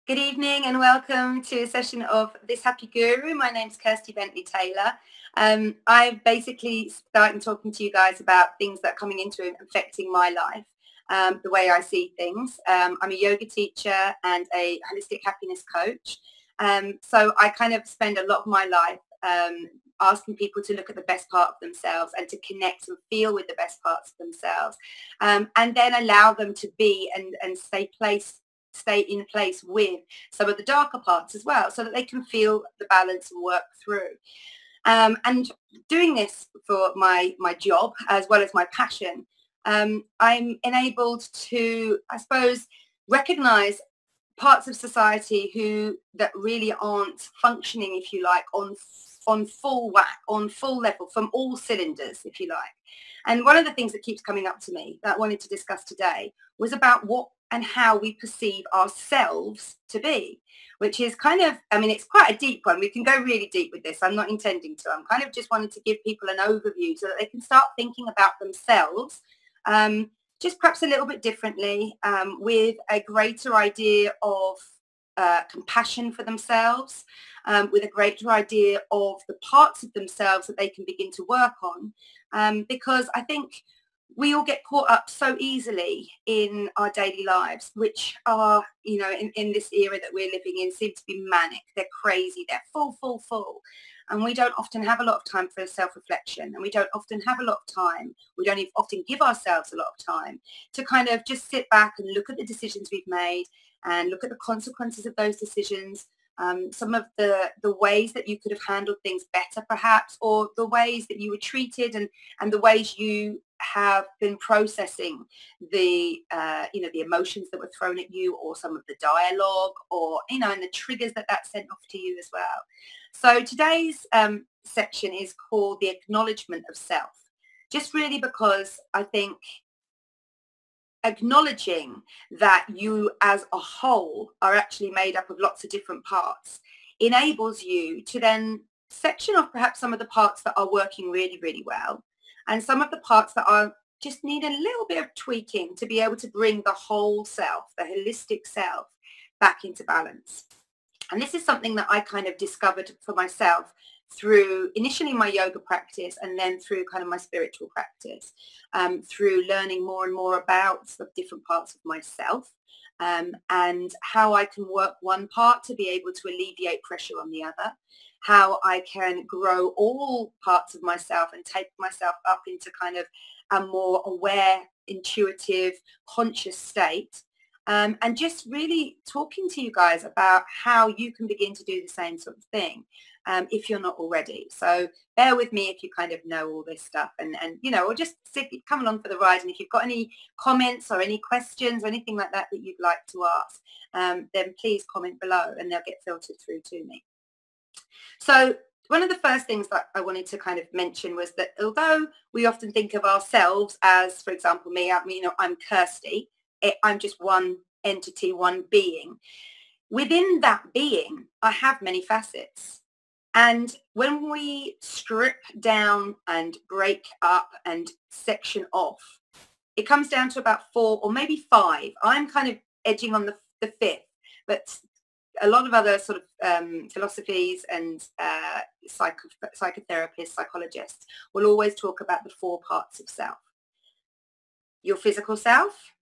Good evening and welcome to a session of This Happy Guru. My name's Kirsty Bentley Taylor. I'm basically starting talking to you guys about things that are coming into and affecting my life, the way I see things. I'm a yoga teacher and a holistic happiness coach. So I kind of spend a lot of my life asking people to look at the best part of themselves and to connect and feel with the best parts of themselves, and then allow them to be and stay in place with some of the darker parts as well, so that they can feel the balance and work through. And doing this for my job as well as my passion, I'm enabled to, I suppose, recognize parts of society that really aren't functioning, if you like, on full whack, on full level, from all cylinders, if you like. And one of the things that keeps coming up to me that I wanted to discuss today was about what and how we perceive ourselves to be, which is kind of, I mean, it's quite a deep one. We can go really deep with this. I'm not intending to. I'm kind of just wanting to give people an overview so that they can start thinking about themselves, just perhaps a little bit differently, with a greater idea of compassion for themselves, with a greater idea of the parts of themselves that they can begin to work on, because I think we all get caught up so easily in our daily lives, which are, in this era that we're living in, seem to be manic. They're crazy. They're full. And we don't often have a lot of time for self-reflection, and we don't often have a lot of time. We don't even often give ourselves a lot of time to kind of just sit back and look at the decisions we've made and look at the consequences of those decisions. Some of the ways that you could have handled things better, perhaps, or the ways that you were treated, and the ways you have been processing the emotions that were thrown at you, or some of the dialogue, or and the triggers that sent off to you as well. So today's section is called the acknowledgement of self, just really because I think acknowledging that you as a whole are actually made up of lots of different parts enables you to then section off perhaps some of the parts that are working really, really well, and some of the parts that are just need a little bit of tweaking to be able to bring the whole self, the holistic self, back into balance. And this is something that I kind of discovered for myself through initially my yoga practice, and then through kind of my spiritual practice, through learning more and more about the different parts of myself, and how I can work one part to be able to alleviate pressure on the other, how I can grow all parts of myself and take myself up into kind of a more aware, intuitive, conscious state. And just really talking to you guys about how you can begin to do the same sort of thing, if you're not already. So bear with me if you kind of know all this stuff, and or just come along for the ride. And if you've got any comments or any questions or anything like that that you'd like to ask, then please comment below and they'll get filtered through to me. So one of the first things that I wanted to kind of mention was that although we often think of ourselves as, for example, I'm Kirsty, I'm just one entity, one being. Within that being, I have many facets. And when we strip down and break up and section off, it comes down to about 4 or maybe 5. I'm kind of edging on the 5th, but a lot of other sort of philosophies and psychotherapists, psychologists will always talk about the 4 parts of self. Your physical self,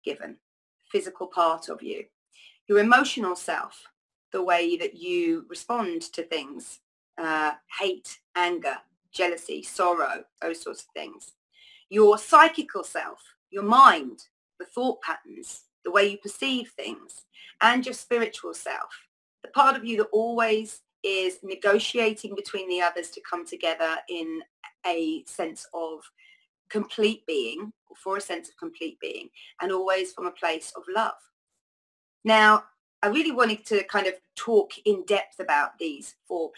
given, physical part of you. Your emotional self, the way that you respond to things, hate, anger, jealousy, sorrow, those sorts of things. Your psychical self, your mind, the thought patterns, the way you perceive things, and your spiritual self, the part of you that always is negotiating between the others to come together in a sense of complete being, or for a sense of complete being, and always from a place of love. Now, I really wanted to kind of talk in depth about these four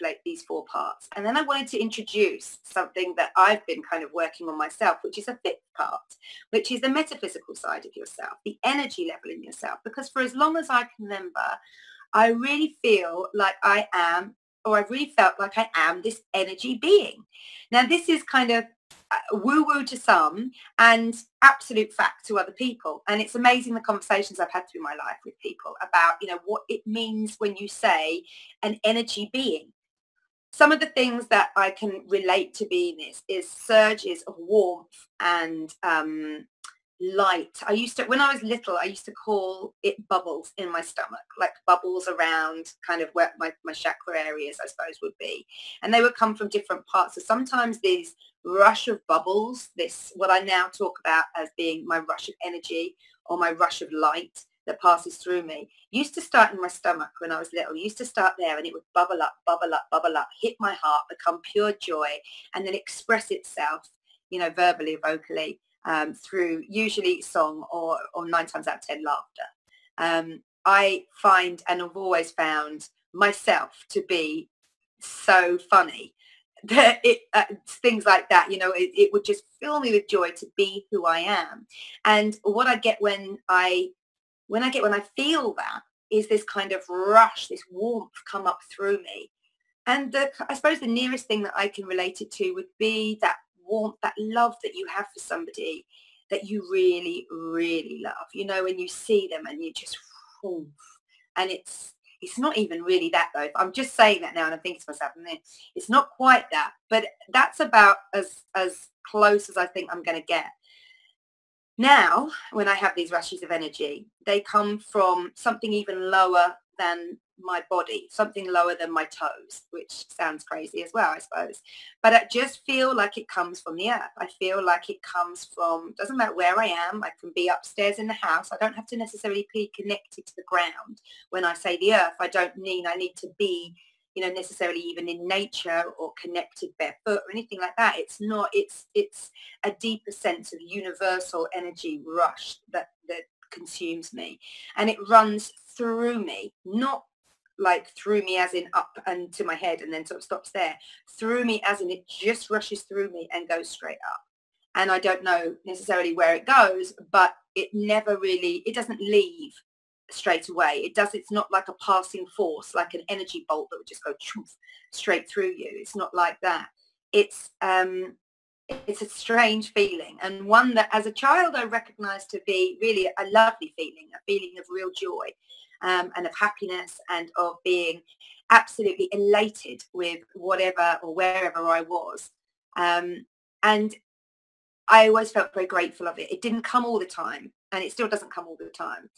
parts, and then I wanted to introduce something that I've been kind of working on myself, which is a 5th part, which is the metaphysical side of yourself, the energy level in yourself. Because for as long as I can remember, I really feel like I've really felt like I am this energy being. Now, this is kind of woo-woo to some and absolute fact to other people. And it's amazing the conversations I've had through my life with people about, you know, what it means when you say an energy being. Some of the things that I can relate to beingness is surges of warmth and light. I used to, when I was little, I used to call it bubbles in my stomach, like bubbles around kind of where my chakra areas, I suppose, would be. And they would come from different parts. So sometimes these rush of bubbles, this, what I now talk about as being my rush of energy or my rush of light that passes through me, used to start in my stomach when I was little. Used to start there, and it would bubble up, bubble up, bubble up, hit my heart, become pure joy, and then express itself, you know, verbally, vocally, through usually song or 9 times out of 10 laughter. I find, and have always found myself to be so funny that things like that, you know, it would just fill me with joy to be who I am. And what I get when I feel that is this kind of rush, this warmth come up through me. And I suppose the nearest thing that I can relate it to would be that warmth, that love that you have for somebody that you really, really love. You know, when you see them and you just, and it's not even really that though. I'm just saying that now and I'm thinking to myself, it's not quite that, but that's about as close as I think I'm going to get. Now, when I have these rushes of energy, they come from something even lower than my body, something lower than my toes, which sounds crazy as well, I suppose. But I just feel like it comes from the earth. I feel like it comes from, doesn't matter where I am. I can be upstairs in the house. I don't have to necessarily be connected to the ground. When I say the earth, I need to be, you know, necessarily even in nature or connected barefoot or anything like that. It's not, it's a deeper sense of universal energy rush that consumes me, and it runs through me, not like through me as in up and to my head and then sort of stops there, through me as in it just rushes through me and goes straight up. And I don't know necessarily where it goes, but it never really, it doesn't leave straight away. It's not like a passing force, like an energy bolt that would just go straight through you. It's not like that. It's a strange feeling, and one that as a child I recognized to be really a lovely feeling, a feeling of real joy, and of happiness, and of being absolutely elated with whatever or wherever I was. And I always felt very grateful of it. It didn't come all the time, and it still doesn't come all the time.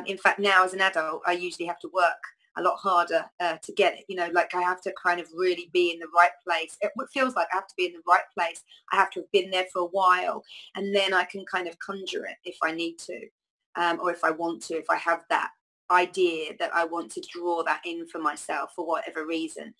In fact, now as an adult, I usually have to work a lot harder to get it. You know, like I have to kind of really be in the right place. It feels like I have to be in the right place. I have to have been there for a while, and then I can kind of conjure it if I need to, or if I want to, if I have that idea that I want to draw that in for myself for whatever reason.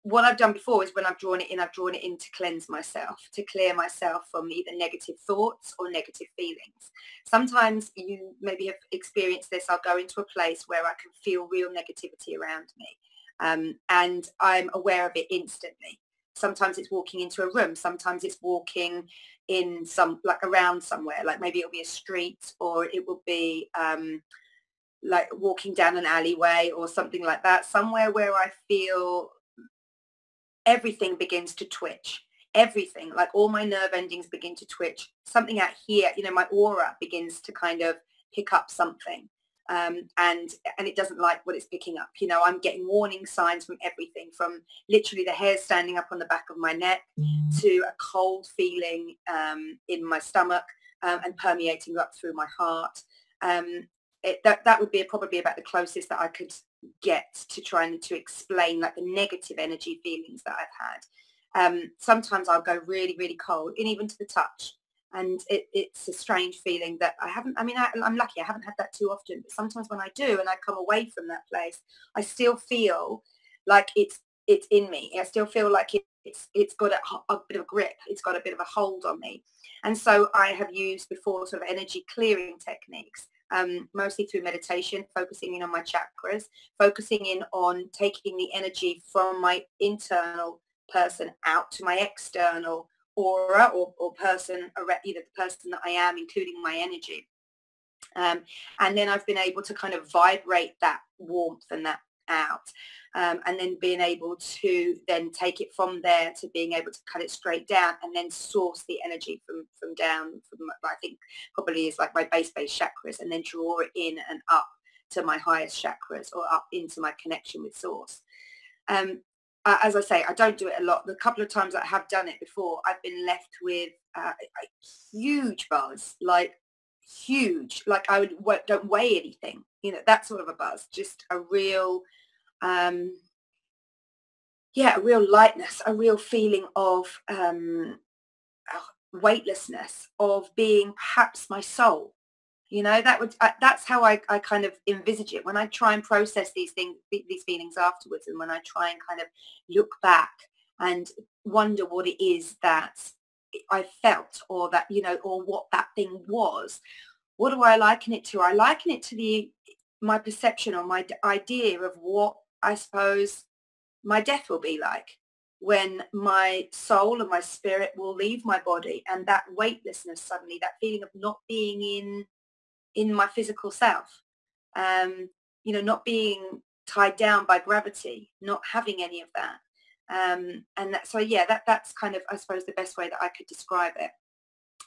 What I've done before is when I've drawn it in to cleanse myself, to clear myself from either negative thoughts or negative feelings. Sometimes you maybe have experienced this. I'll go into a place where I can feel real negativity around me, and I'm aware of it instantly. Sometimes it's walking into a room. Sometimes it's walking in like around somewhere, like maybe it'll be a street, or it will be like walking down an alleyway or something like that, somewhere where I feel everything begins to twitch. Everything, like all my nerve endings begin to twitch. Something out here, you know, my aura begins to kind of pick up something. And it doesn't like what it's picking up. You know, I'm getting warning signs from everything, from literally the hairs standing up on the back of my neck to a cold feeling in my stomach, and permeating up through my heart. That would be probably about the closest that I could get to trying to explain like the negative energy feelings that I've had. Sometimes I'll go really, really cold, and even to the touch. And it's a strange feeling that I haven't, I'm lucky I haven't had that too often, but sometimes when I do and I come away from that place, I still feel like it's in me. I still feel like it's got a bit of a grip. It's got a bit of a hold on me. And so I have used before sort of energy clearing techniques, mostly through meditation, focusing in on my chakras, focusing in on taking the energy from my internal person out to my external aura or person, either the person that I am, including my energy. And then I've been able to kind of vibrate that warmth and that out, and then being able to then take it from there to being able to cut it straight down and then source the energy from down from, I think probably is like my base chakras, and then draw it in and up to my highest chakras or up into my connection with source. As I say, I don't do it a lot. The couple of times I have done it before, I've been left with a huge buzz, like huge, like don't weigh anything, that sort of a buzz, just a real, a real lightness, a real feeling of weightlessness, of being perhaps my soul. That's how I kind of envisage it when I try and process these feelings afterwards, and when I try and kind of look back and wonder what it is that I felt, or that, or what that thing was. What do I liken it to? I liken it to my perception, or my idea of what I suppose my death will be like, when my soul and my spirit will leave my body, and that weightlessness, suddenly that feeling of not being in my physical self, not being tied down by gravity, not having any of that. And that's kind of, I suppose, the best way that I could describe it.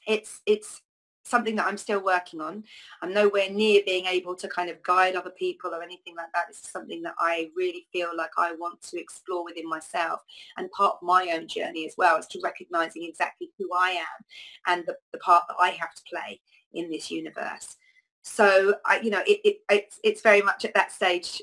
It's something that I'm still working on. I'm nowhere near being able to kind of guide other people or anything like that. This is something that I really feel like I want to explore within myself, and part of my own journey as well is to recognizing exactly who I am and the part that I have to play in this universe. So it's very much at that stage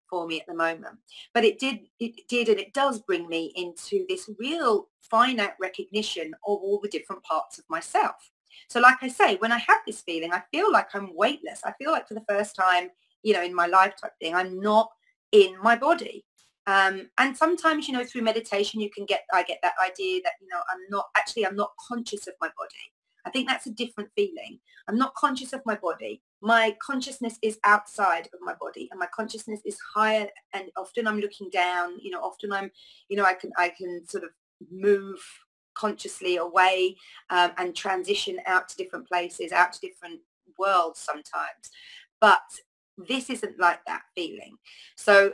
for me at the moment. But it did and it does bring me into this real finite recognition of all the different parts of myself. So like I say, when I have this feeling, I feel like I'm weightless. I feel like for the first time, in my life type thing, I'm not in my body. And sometimes, through meditation, I get that idea that, I'm not conscious of my body. I think that's a different feeling. I'm not conscious of my body. My consciousness is outside of my body, and my consciousness is higher, and often I'm looking down, often I'm, I can sort of move consciously away, and transition out to different places, out to different worlds sometimes. But this isn't like that feeling. So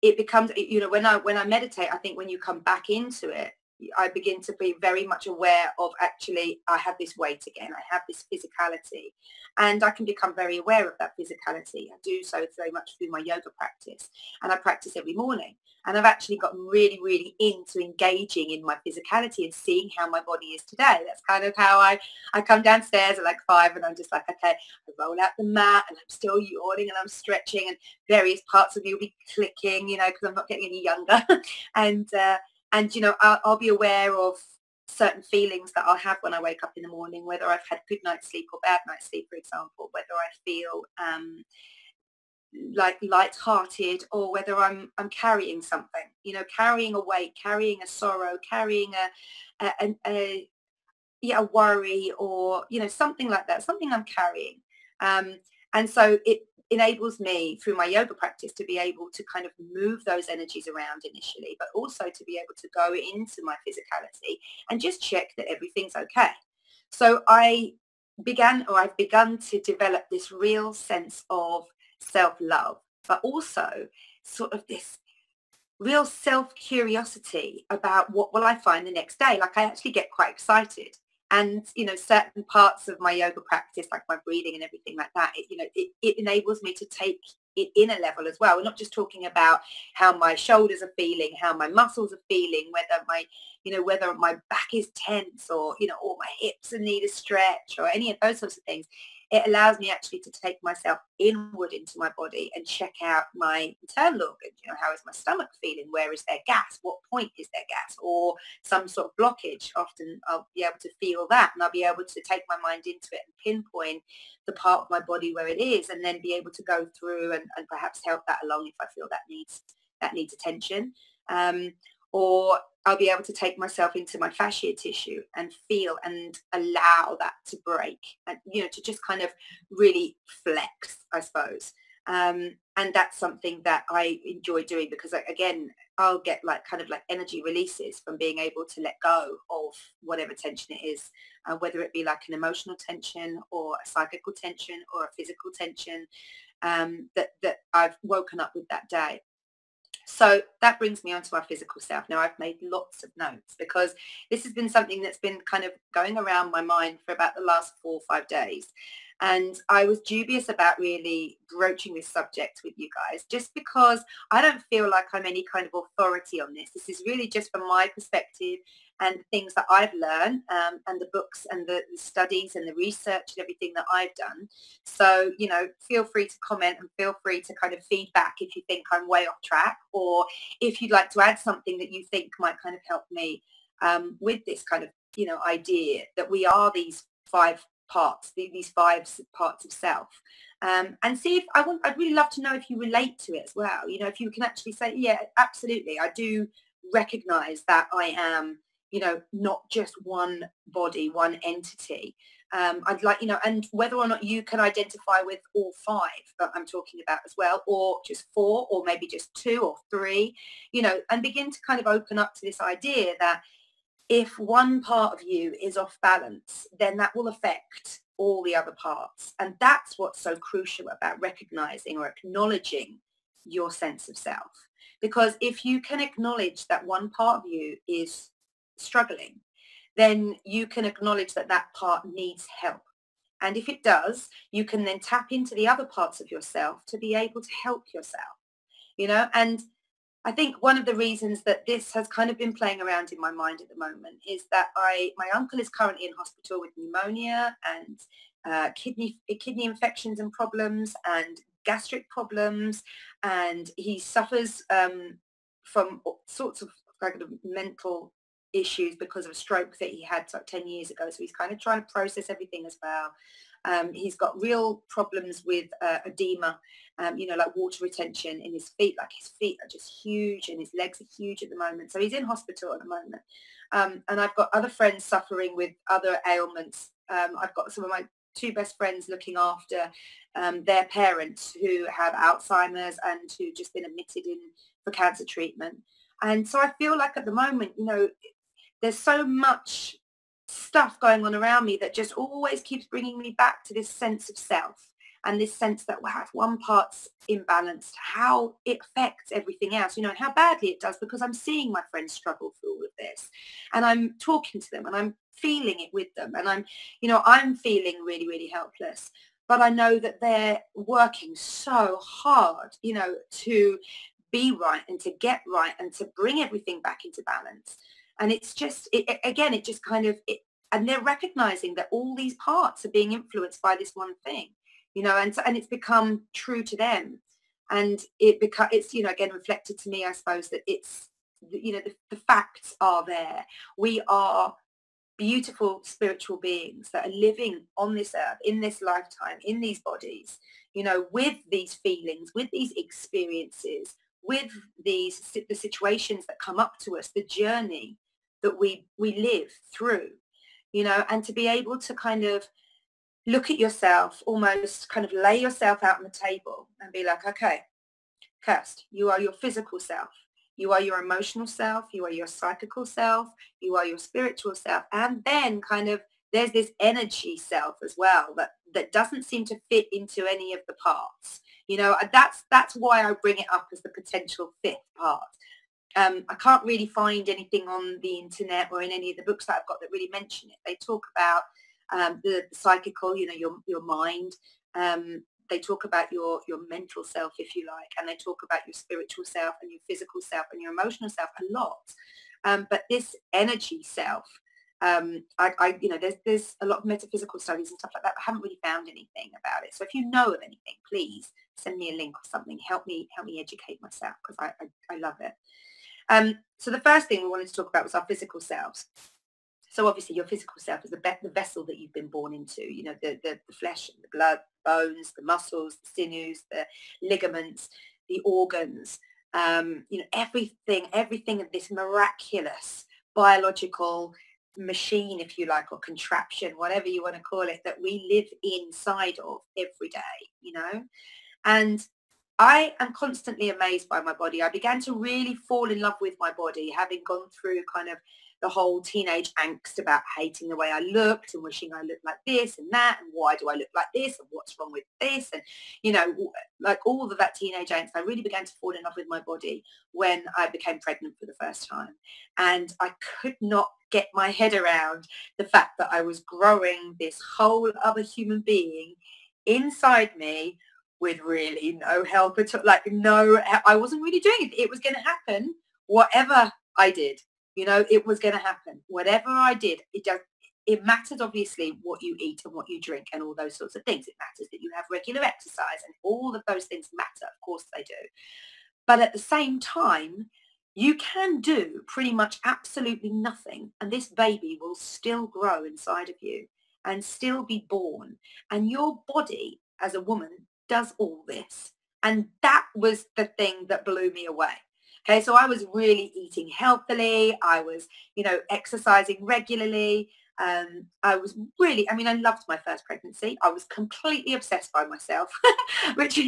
it becomes, when I meditate, I think when you come back into it, I begin to be very much aware of, actually, I have this weight again. I have this physicality, and I can become very aware of that physicality. I do so very much through my yoga practice, and I practice every morning. And I've actually gotten really, really into engaging in my physicality and seeing how my body is today. That's kind of how I come downstairs at like 5, and I'm just like, okay, I roll out the mat, and I'm still yawning, and I'm stretching, and various parts of me will be clicking, because I'm not getting any younger. and I'll be aware of certain feelings that I'll have when I wake up in the morning, whether I've had good night's sleep or bad night's sleep, for example, whether I feel like light-hearted, or whether I'm carrying something, carrying a weight, carrying a sorrow, carrying a worry, or something like that, something I'm carrying. And so it enables me through my yoga practice to be able to kind of move those energies around initially, but also to be able to go into my physicality and just check that everything's okay. So I've begun to develop this real sense of self-love, but also sort of this real self-curiosity about what will I find the next day. Like, I actually get quite excited. And, certain parts of my yoga practice, like my breathing and everything like that, it enables me to take it in a level as well. We're not just talking about how my shoulders are feeling, how my muscles are feeling, whether my back is tense, or, or my hips need a stretch, or any of those sorts of things. It allows me actually to take myself inward into my body and check out my internal organs. How is my stomach feeling? Where is there gas? What point is there gas? Or some sort of blockage? Often I'll be able to feel that, and I'll be able to take my mind into it and pinpoint the part of my body where it is, and then be able to go through and perhaps help that along if I feel that needs attention. Or I'll be able to take myself into my fascia tissue and feel and allow that to break, and, to just kind of really flex, I suppose. And that's something that I enjoy doing, because, again, I'll get kind of energy releases from being able to let go of whatever tension it is, whether it be like an emotional tension, or a psychical tension, or a physical tension. that I've woken up with that day. So that brings me on to our physical self. Now, I've made lots of notes because this has been something that's been kind of going around my mind for about the last 4 or 5 days. And I was dubious about really broaching this subject with you guys, just because I don't feel like I'm any kind of authority on this. This is really just from my perspective and the things that I've learned, and the books and the studies and the research and everything that I've done. So, feel free to comment and feel free to kind of feedback if you think I'm way off track, or if you'd like to add something that you think might kind of help me with this kind of, idea that we are these 5 parts, these 5 parts of self. And see if I'd really love to know if you relate to it as well. If you can actually say, yeah, absolutely, I do recognize that I am, not just one body, one entity. I'd like, and whether or not you can identify with all 5 that I'm talking about as well, or just 4, or maybe just 2 or 3, and begin to kind of open up to this idea that if one part of you is off balance, then that will affect all the other parts. And that's what's so crucial about recognizing or acknowledging your sense of self. Because if you can acknowledge that one part of you is struggling, then you can acknowledge that that part needs help. And if it does, you can then tap into the other parts of yourself to be able to help yourself, and I think one of the reasons that this has kind of been playing around in my mind at the moment is that my uncle is currently in hospital with pneumonia and kidney infections and problems and gastric problems, and he suffers from all sorts of kind of mental issues because of a stroke that he had like 10 years ago. So he's kind of trying to process everything as well. He's got real problems with edema, like water retention in his feet. Like his feet are just huge and his legs are huge at the moment. So he's in hospital at the moment. And I've got other friends suffering with other ailments. I've got some of my 2 best friends looking after their parents who have Alzheimer's and who've just been admitted in for cancer treatment. And so I feel like at the moment, there's so much stuff going on around me that just always keeps bringing me back to this sense of self and this sense that, wow, if one part's imbalanced, how it affects everything else, and how badly it does, because I'm seeing my friends struggle through all of this and I'm talking to them and I'm feeling it with them, and I'm feeling really, really helpless. But I know that they're working so hard, to be right and to get right and to bring everything back into balance. And it's just, it just kind of, and they're recognizing that all these parts are being influenced by this one thing, and it's become true to them. And it's, again, reflected to me, I suppose, that it's, the facts are there. We are beautiful spiritual beings that are living on this earth, in this lifetime, in these bodies, with these feelings, with these experiences, with the situations that come up to us, the journey that we live through, and to be able to kind of look at yourself, almost kind of lay yourself out on the table and be like, okay, Kirst, you are your physical self, you are your emotional self, you are your psychical self, you are your spiritual self, and then kind of there's this energy self as well that doesn't seem to fit into any of the parts. That's why I bring it up as the potential 5th part. I can't really find anything on the internet or in any of the books that I've got that really mention it. They talk about the psychical, your mind. They talk about your mental self, if you like, and they talk about your spiritual self and your physical self and your emotional self a lot. But this energy self, there's a lot of metaphysical studies and stuff like that. I haven't really found anything about it. So if you know of anything, please send me a link or something. Help me educate myself, because I love it. So the first thing we wanted to talk about was our physical selves. So obviously your physical self is the vessel that you've been born into, the flesh, the blood, bones, the muscles, the sinews, the ligaments, the organs, everything of this miraculous biological machine, if you like, or contraption, whatever you want to call it, that we live inside of every day, And I am constantly amazed by my body. I began to really fall in love with my body, having gone through kind of the whole teenage angst about hating the way I looked and wishing I looked like this and that, and why do I look like this, and what's wrong with this, and like all of that teenage angst. I really began to fall in love with my body when I became pregnant for the first time, and I could not get my head around the fact that I was growing this whole other human being inside me with really no help at all. Like, no, I wasn't really doing it. It was going to happen whatever I did. It was going to happen whatever I did. It matters, obviously, what you eat and what you drink and all those sorts of things. It matters that you have regular exercise, and all of those things matter. Of course they do. But at the same time, you can do pretty much absolutely nothing, and this baby will still grow inside of you and still be born. And your body as a woman does all this. And that was the thing that blew me away. Okay, so I was really eating healthily. I was, exercising regularly. I was really, I loved my first pregnancy. I was completely obsessed by myself, which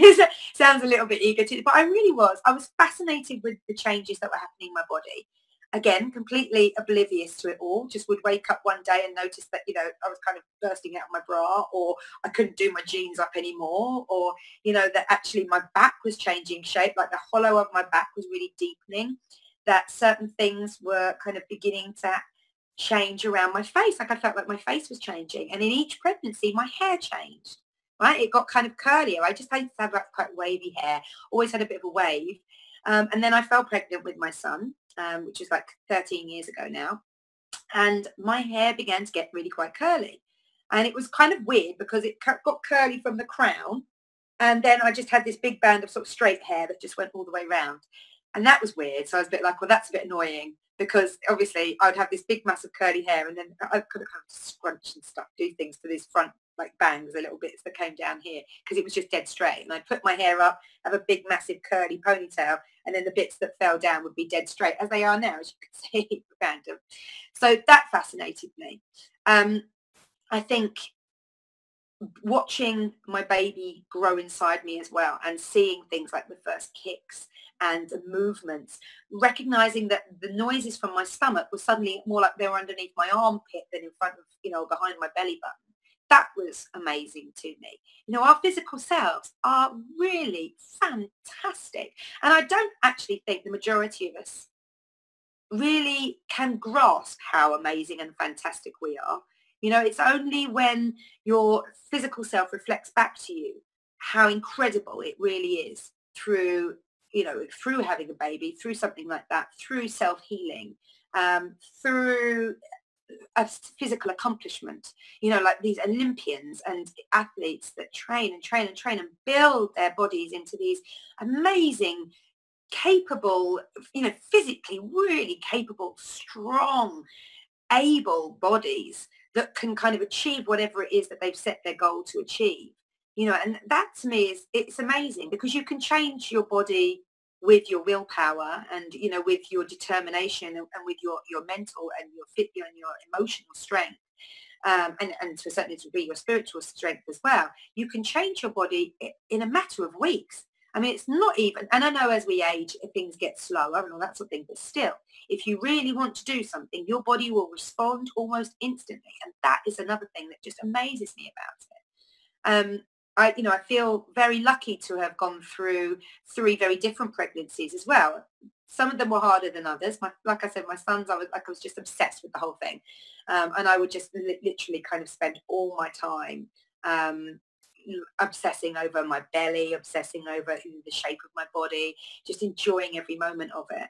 sounds a little bit egotistic, but I really was. I was fascinated with the changes that were happening in my body. Again, completely oblivious to it all. Just would wake up one day and notice that, I was kind of bursting out of my bra, or I couldn't do my jeans up anymore, or, that actually my back was changing shape, like the hollow of my back was really deepening, that certain things were kind of beginning to change around my face. Like I felt like my face was changing. And in each pregnancy, my hair changed, right? It got kind of curlier. I just had to have like quite wavy hair, always had a bit of a wave. And then I fell pregnant with my son, which is like 13 years ago now. And my hair began to get really quite curly. And it was kind of weird because it got curly from the crown. And then I just had this big band of sort of straight hair that just went all the way around. And that was weird. So I was a bit like, well, that's a bit annoying, because obviously I'd have this big massive curly hair, and then I could have kind of scrunch and stuff, do things to these front like bangs, the little bits that came down here, because it was just dead straight. And I'd put my hair up, have a big massive curly ponytail, and then the bits that fell down would be dead straight, as they are now, as you can see, random. So that fascinated me. I think watching my baby grow inside me as well, and seeing things like the first kicks and the movements, recognizing that the noises from my stomach were suddenly more like they were underneath my armpit than in front of, behind my belly button. That was amazing to me. Our physical selves are really fantastic. And I don't actually think the majority of us really can grasp how amazing and fantastic we are. It's only when your physical self reflects back to you how incredible it really is through having a baby, through something like that, through self-healing, through a physical accomplishment, like these Olympians and athletes that train and train and train and build their bodies into these amazing, capable, physically really capable, strong, able bodies that can kind of achieve whatever it is that they've set their goal to achieve. And that to me it's amazing, because you can change your body with your willpower and, with your determination and with your mental and your fit and your emotional strength, and to a certain degree your spiritual strength as well. You can change your body in a matter of weeks. It's not even, and I know as we age, things get slower and all that sort of thing, but still, if you really want to do something, your body will respond almost instantly. And that is another thing that just amazes me about it. I feel very lucky to have gone through 3 very different pregnancies as well. Some of them were harder than others. Like I said, my sons, I was just obsessed with the whole thing. And I would just literally kind of spend all my time obsessing over my belly, obsessing over the shape of my body, just enjoying every moment of it.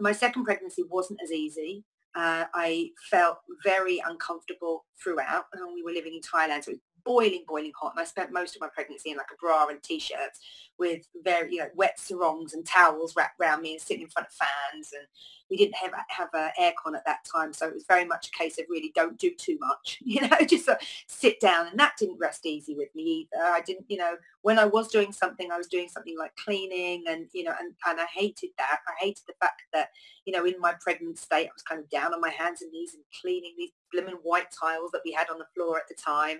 My second pregnancy wasn't as easy. I felt very uncomfortable throughout. And we were living in Thailand, so it was boiling hot, and I spent most of my pregnancy in like a bra and t-shirts with very wet sarongs and towels wrapped around me and sitting in front of fans, and we didn't have aircon at that time, so it was very much a case of really don't do too much, just sit down, and that didn't rest easy with me either. I didn't, when I was doing something, I was doing something like cleaning, and and I hated that. I hated the fact that in my pregnant state I was kind of down on my hands and knees and cleaning these blooming white tiles that we had on the floor at the time,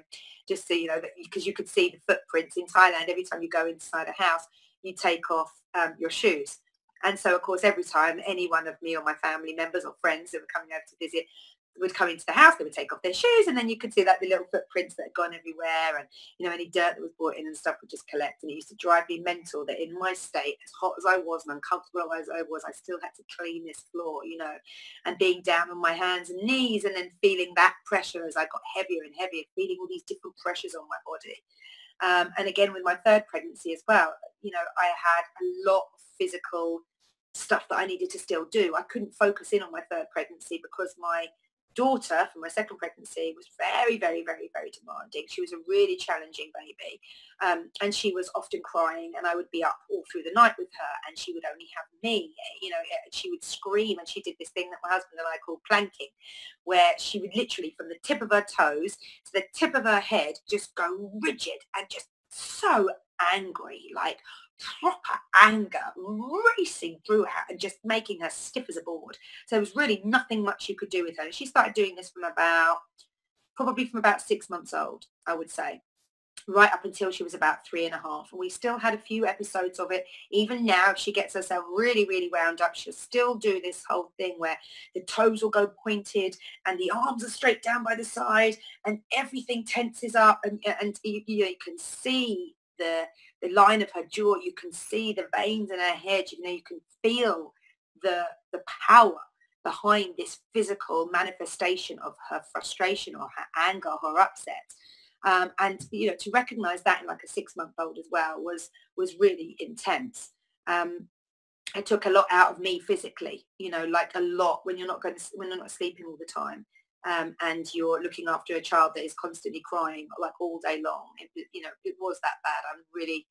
just so that, because you could see the footprints in Thailand every time you go inside a house, you take off your shoes. And so, of course, every time any one of me or my family members or friends that were coming over to visit would come into the house, they would take off their shoes, and then you could see like the little footprints that had gone everywhere, and any dirt that was brought in and stuff would just collect. And it used to drive me mental that in my state, as hot as I was and uncomfortable as I was, I still had to clean this floor, and being down on my hands and knees, and then feeling that pressure as I got heavier and heavier, feeling all these different pressures on my body. And again, with my third pregnancy as well, I had a lot of physical stuff that I needed to still do. I couldn't focus in on my third pregnancy because my daughter from my second pregnancy was very, very, very, very demanding. She was a really challenging baby, and she was often crying, and I would be up all through the night with her, and she would only have me. She would scream, and she did this thing that my husband and I call planking, where she would literally from the tip of her toes to the tip of her head just go rigid and just so angry, like proper anger racing through her and just making her stiff as a board. So there was really nothing much you could do with her. And she started doing this probably from about 6 months old, I would say, right up until she was about 3.5. And we still had a few episodes of it. Even now, if she gets herself really, really wound up, she'll still do this whole thing where the toes will go pointed and the arms are straight down by the side and everything tenses up, and you can see the line of her jaw, you can see the veins in her head, you can feel the power behind this physical manifestation of her frustration or her anger, her upset. And to recognize that in like a 6-month-old as well was really intense. It took a lot out of me physically, like a lot when you're not sleeping all the time. And you're looking after a child that is constantly crying like all day long. It was that bad. I'm really,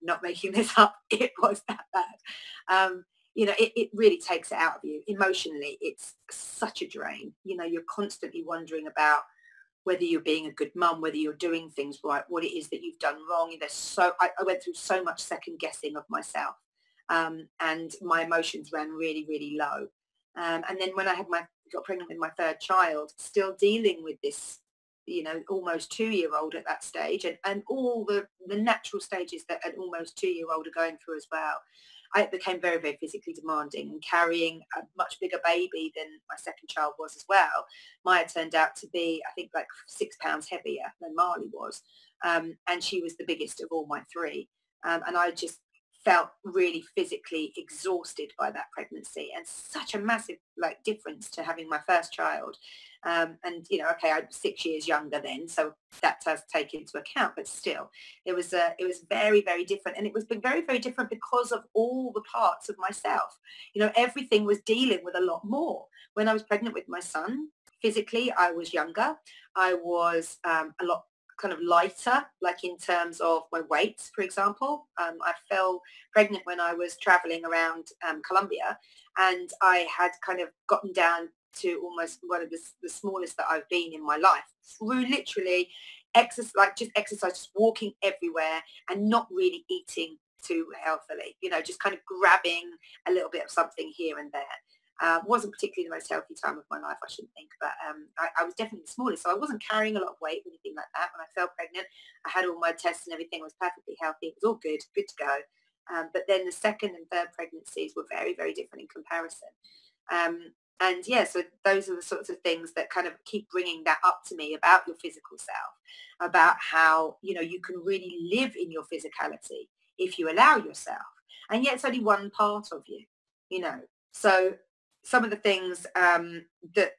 not making this up. It was that bad. It really takes it out of you emotionally. It's such a drain. You're constantly wondering about whether you're being a good mum, whether you're doing things right, what it is that you've done wrong. I went through so much second guessing of myself, and my emotions ran really, really low. And then when I got pregnant with my third child, still dealing with this, almost 2-year-old at that stage, and all the natural stages that an almost 2-year-old are going through as well. I became very, very physically demanding, and carrying a much bigger baby than my second child was as well. Maya turned out to be, I think, like 6 pounds heavier than Marley was. And she was the biggest of all my three. And I just felt really physically exhausted by that pregnancy, and such a massive difference to having my first child. And okay, I'm 6 years younger then, so that has taken into account, but still it was very, very different. And it was very, very different because of all the parts of myself. Everything was dealing with a lot more. When I was pregnant with my son, physically I was younger. I was a lot kind of lighter, like in terms of my weight, for example. I fell pregnant when I was traveling around Colombia, and I had kind of gotten down to almost one of the smallest that I've been in my life, through literally exercise, just walking everywhere and not really eating too healthily, just kind of grabbing a little bit of something here and there. Wasn't particularly the most healthy time of my life, I shouldn't think, but I was definitely the smallest, so I wasn't carrying a lot of weight or anything like that. When I fell pregnant, I had all my tests and everything was perfectly healthy. It was all good to go. But then the second and third pregnancies were very, very different in comparison. And yeah, so those are the sorts of things that kind of keep bringing that up to me about your physical self, about how, you can really live in your physicality if you allow yourself. And yet it's only one part of you, So some of the things that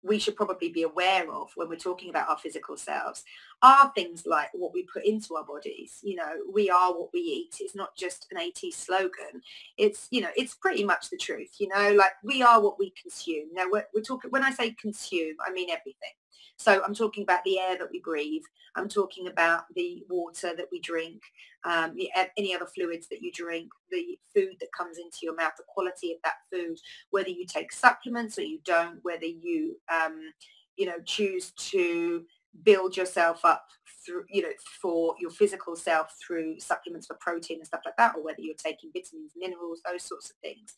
we should probably be aware of when we're talking about our physical selves are things like what we put into our bodies. We are what we eat. It's not just an 80s slogan. It's, it's pretty much the truth, like we are what we consume. Now we're talking, when I say consume, I mean everything. So I'm talking about the air that we breathe. I'm talking about the water that we drink, any other fluids that you drink, the food that comes into your mouth, the quality of that food, whether you take supplements or you don't, whether you, choose to build yourself up through, for your physical self through supplements for protein and stuff like that, or whether you're taking vitamins, minerals, those sorts of things.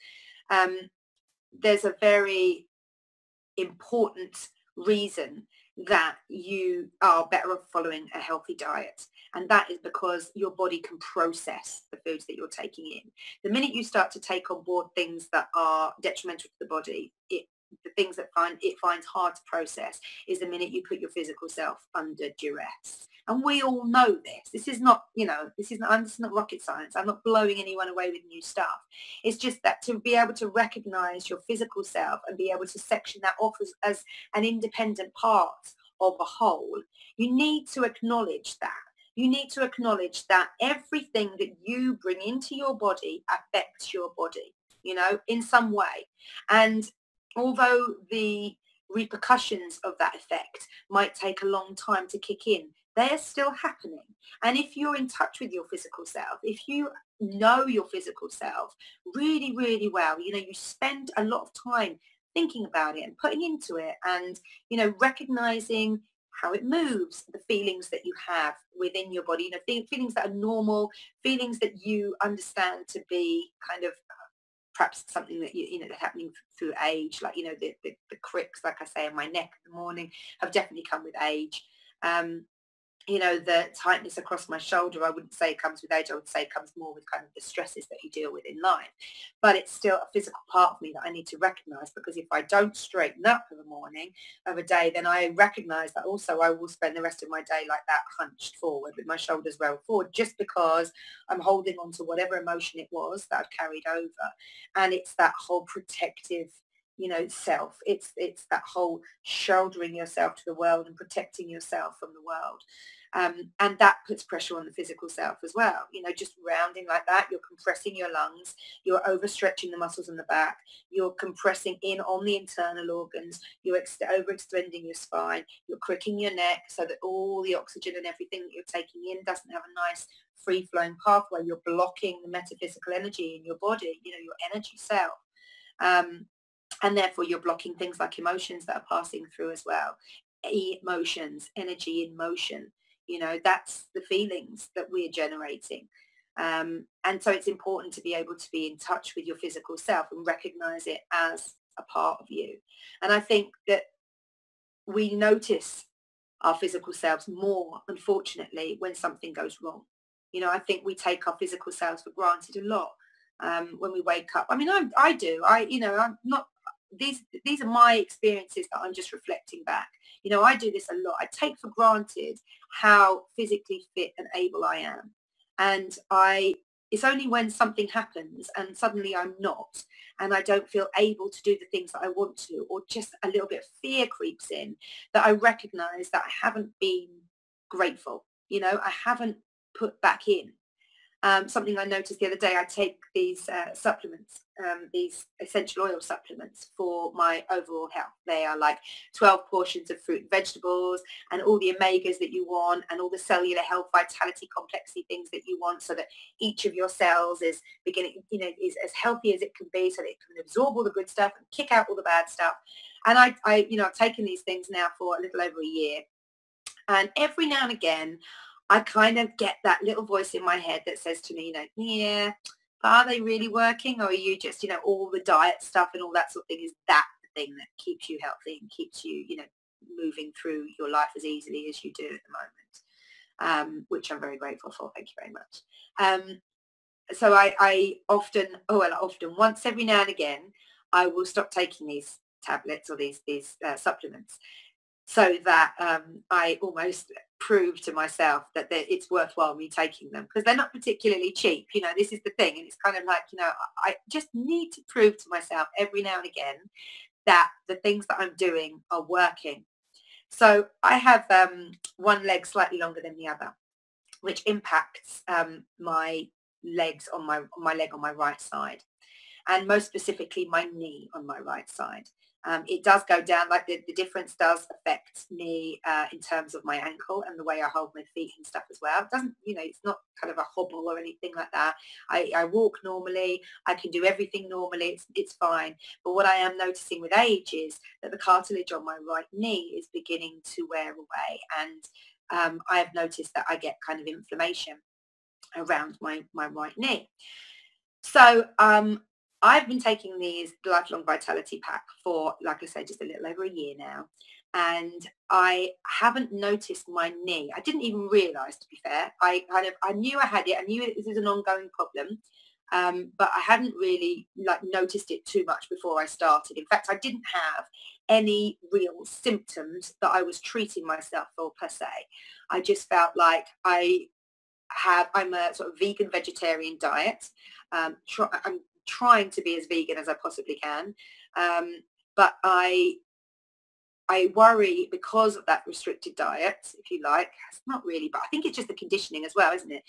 There's a very important reason that you are better off following a healthy diet. And that is because your body can process the foods that you're taking in. The minute you start to take on board things that are detrimental to the body, the things that it finds hard to process is the minute you put your physical self under duress. And we all know this. This is not, this is not rocket science. I'm not blowing anyone away with new stuff. It's just that to be able to recognize your physical self and be able to section that off as an independent part of a whole, you need to acknowledge that. You need to acknowledge that everything that you bring into your body affects your body, in some way. And although the repercussions of that effect might take a long time to kick in, they're still happening. And if you're in touch with your physical self, if you know your physical self really, really well, you spend a lot of time thinking about it and putting into it and, recognizing how it moves, the feelings that you have within your body, feelings that are normal, feelings that you understand to be kind of perhaps something that that's happening through age, like the cricks, like I say, in my neck in the morning, have definitely come with age. The tightness across my shoulder, I wouldn't say it comes with age. I would say it comes more with kind of the stresses that you deal with in life. But it's still a physical part of me that I need to recognize, because if I don't straighten up in the morning of a day, then I recognize that also I will spend the rest of my day like that, hunched forward with my shoulders rolled forward, just because I'm holding on to whatever emotion it was that I've carried over. And it's that whole protective self. It's that whole shouldering yourself to the world and protecting yourself from the world. And that puts pressure on the physical self as well. Just rounding like that, you're compressing your lungs, you're overstretching the muscles in the back, you're compressing in on the internal organs, you're overextending your spine, you're cricking your neck so that all the oxygen and everything that you're taking in doesn't have a nice free-flowing pathway. You're blocking the metaphysical energy in your body, your energy self. And therefore you're blocking things like emotions that are passing through as well. Emotions, energy in motion, that's the feelings that we're generating. And so it's important to be able to be in touch with your physical self and recognize it as a part of you. And I think that we notice our physical selves more, unfortunately, when something goes wrong. I think we take our physical selves for granted a lot. When we wake up, I mean, I do. I'm not. These are my experiences that I'm just reflecting back. I do this a lot. I take for granted how physically fit and able I am, and it's only when something happens and suddenly I'm not, and I don't feel able to do the things that I want to, or just a little bit of fear creeps in, that I recognize that I haven't been grateful. I haven't put back in. Something I noticed the other day, I take these supplements, these essential oil supplements for my overall health. They are like 12 portions of fruit and vegetables and all the omegas that you want and all the cellular health, vitality, complexity things that you want, so that each of your cells is is as healthy as it can be, so that it can absorb all the good stuff and kick out all the bad stuff. And I've taken these things now for a little over a year. And every now and again, I kind of get that little voice in my head that says to me, yeah, but are they really working? Or are you just, all the diet stuff and all that sort of thing, is that the thing that keeps you healthy and keeps you, moving through your life as easily as you do at the moment, which I'm very grateful for. Thank you very much. So I often, once every now and again, I will stop taking these tablets or these supplements, so that I almost prove to myself that it's worthwhile me taking them, because they're not particularly cheap. This is the thing. And it's kind of like, I just need to prove to myself every now and again that the things that I'm doing are working. So I have one leg slightly longer than the other, which impacts my legs on my leg on my right side, and most specifically my knee on my right side. It does go down, like the difference does affect me in terms of my ankle and the way I hold my feet and stuff as well. It doesn't, it's not kind of a hobble or anything like that. I walk normally. I can do everything normally. It's fine. But what I am noticing with age is that the cartilage on my right knee is beginning to wear away. And I have noticed that I get kind of inflammation around my right knee. So I've been taking these Lifelong Vitality Pack for, like I said, just a little over a year now. and I haven't noticed my knee. I didn't even realise, to be fair. I knew I had it. I knew this was an ongoing problem, but I hadn't really like noticed it too much before I started. In fact, I didn't have any real symptoms that I was treating myself for per se. I just felt like I'm a sort of vegan vegetarian diet. I'm trying to be as vegan as I possibly can, but I worry because of that restricted diet, if you like. It's not really, but I think it's just the conditioning as well, isn't it?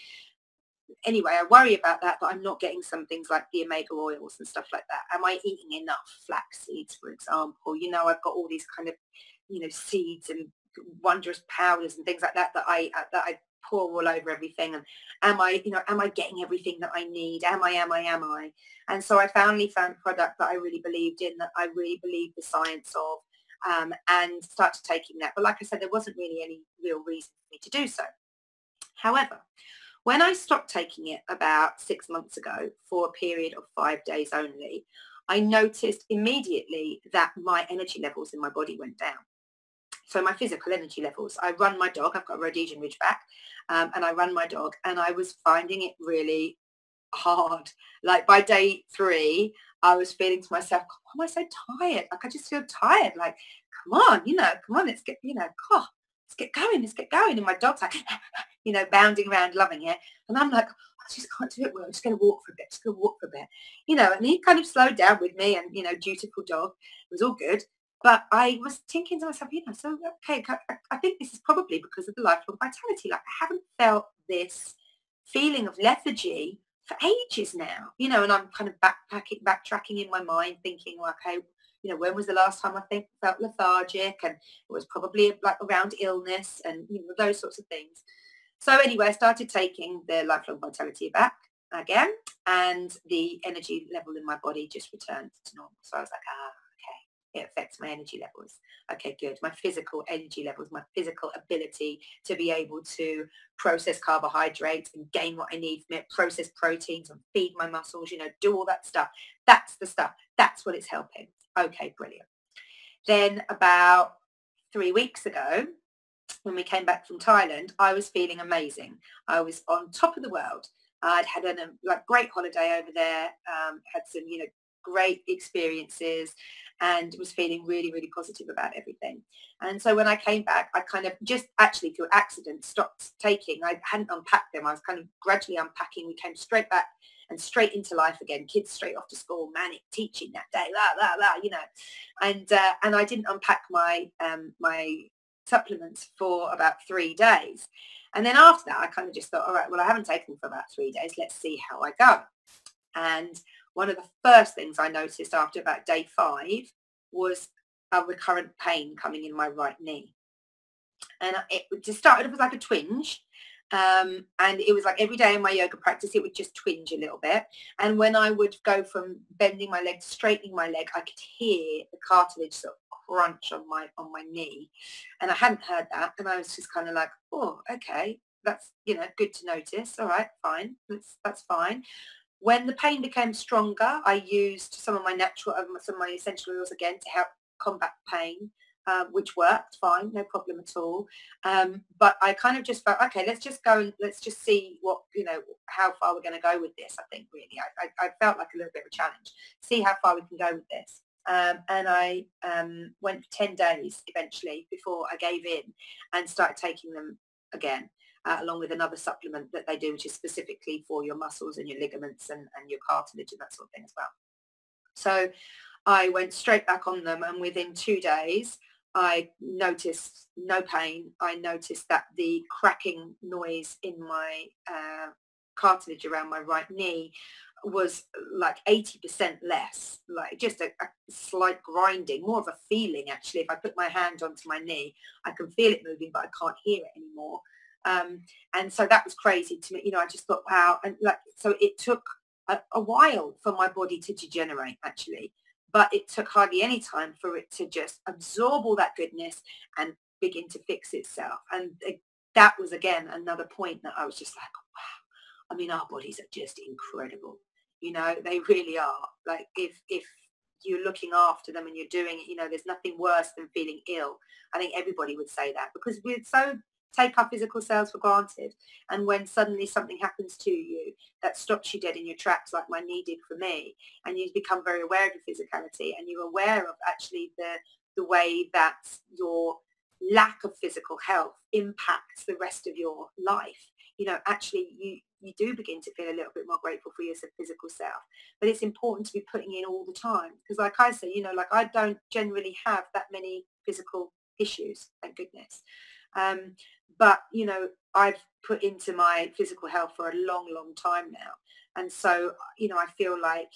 Anyway, I worry about that I'm not getting some things like the omega oils and stuff like that. Am I eating enough flax seeds, for example? I've got all these kind of, seeds and wondrous powders and things like that I pour all over everything. And am I getting everything that I need? Am I? And so I finally found a product that I really believed in, that I really believed the science of, and started taking that. But like I said, there wasn't really any real reason for me to do so. However, when I stopped taking it about 6 months ago for a period of 5 days only, I noticed immediately that my energy levels in my body went down. So my physical energy levels. I run my dog. I've got a Rhodesian Ridgeback, and I run my dog, and I was finding it really hard. Like by day 3, I was feeling to myself, "Why am I so tired? Like I just feel tired. Like, come on, come on, let's get, let's get going, let's get going." And my dog's like, bounding around, loving it. And I'm like, "I just can't do it well. I'm just going to walk for a bit, just going to walk for a bit." And he kind of slowed down with me, and, dutiful dog. It was all good. But I was thinking to myself, so, okay, I think this is probably because of the lifelong vitality. Like I haven't felt this feeling of lethargy for ages now, and I'm kind of backtracking in my mind thinking, well, okay, when was the last time I felt lethargic? And it was probably like around illness and, those sorts of things. So anyway, I started taking the lifelong vitality back again, and the energy level in my body just returned to normal. So I was like, okay, it affects my energy levels. Okay, good. My physical energy levels, my physical ability to be able to process carbohydrates and gain what I need from it, process proteins and feed my muscles, do all that stuff. That's the stuff. That's what it's helping. Okay, brilliant. Then about 3 weeks ago, when we came back from Thailand, I was feeling amazing. I was on top of the world. I'd had a great holiday over there, had some, great experiences, and was feeling really, really positive about everything. And so when I came back, I kind of just actually through accident stopped taking. I hadn't unpacked them. I was kind of gradually unpacking. We came straight back and straight into life again. Kids straight off to school, manic teaching that day, and I didn't unpack my my supplements for about 3 days. And then after that, I kind of just thought, all right, well, I haven't taken them for about 3 days. Let's see how I go. And one of the first things I noticed after about day 5 was a recurrent pain coming in my right knee. And it just started off as like a twinge. And it was like every day in my yoga practice, it would just twinge a little bit. And when I would go from bending my leg to straightening my leg, I could hear the cartilage sort of crunch on my knee. And I hadn't heard that. And I was just kind of like, oh, okay, that's, good to notice. All right, fine. That's fine. When the pain became stronger, I used some of my some of my essential oils again to help combat pain, which worked fine, no problem at all. But I kind of just felt, okay, let's just go and let's just see what, how far we're going to go with this. I think really, I felt like a little bit of a challenge, see how far we can go with this. And I went for 10 days eventually before I gave in and started taking them again. Along with another supplement that they do, which is specifically for your muscles and your ligaments and your cartilage and that sort of thing as well. So I went straight back on them, and within 2 days, I noticed no pain. I noticed that the cracking noise in my cartilage around my right knee was like 80% less, like just a slight grinding, more of a feeling actually. If I put my hand onto my knee, I can feel it moving, but I can't hear it anymore. And so that was crazy to me. I just thought, wow. And so it took a while for my body to degenerate actually, but it took hardly any time for it to just absorb all that goodness and begin to fix itself. And that was again another point that I was just like, wow. I mean, our bodies are just incredible. They really are. Like if you're looking after them and you're doing it. You know, there's nothing worse than feeling ill. I think everybody would say that, because we'd so take our physical selves for granted. And when suddenly something happens to you that stops you dead in your tracks, like my knee did for me, and you become very aware of your physicality, and you're aware of actually the way that your lack of physical health impacts the rest of your life, you know, actually you do begin to feel a little bit more grateful for your physical self. But it's important to be putting in all the time, because like I say, you know, like I don't generally have that many physical issues, thank goodness. But, you know, I've put into my physical health for a long, long time now. And so, you know, I feel like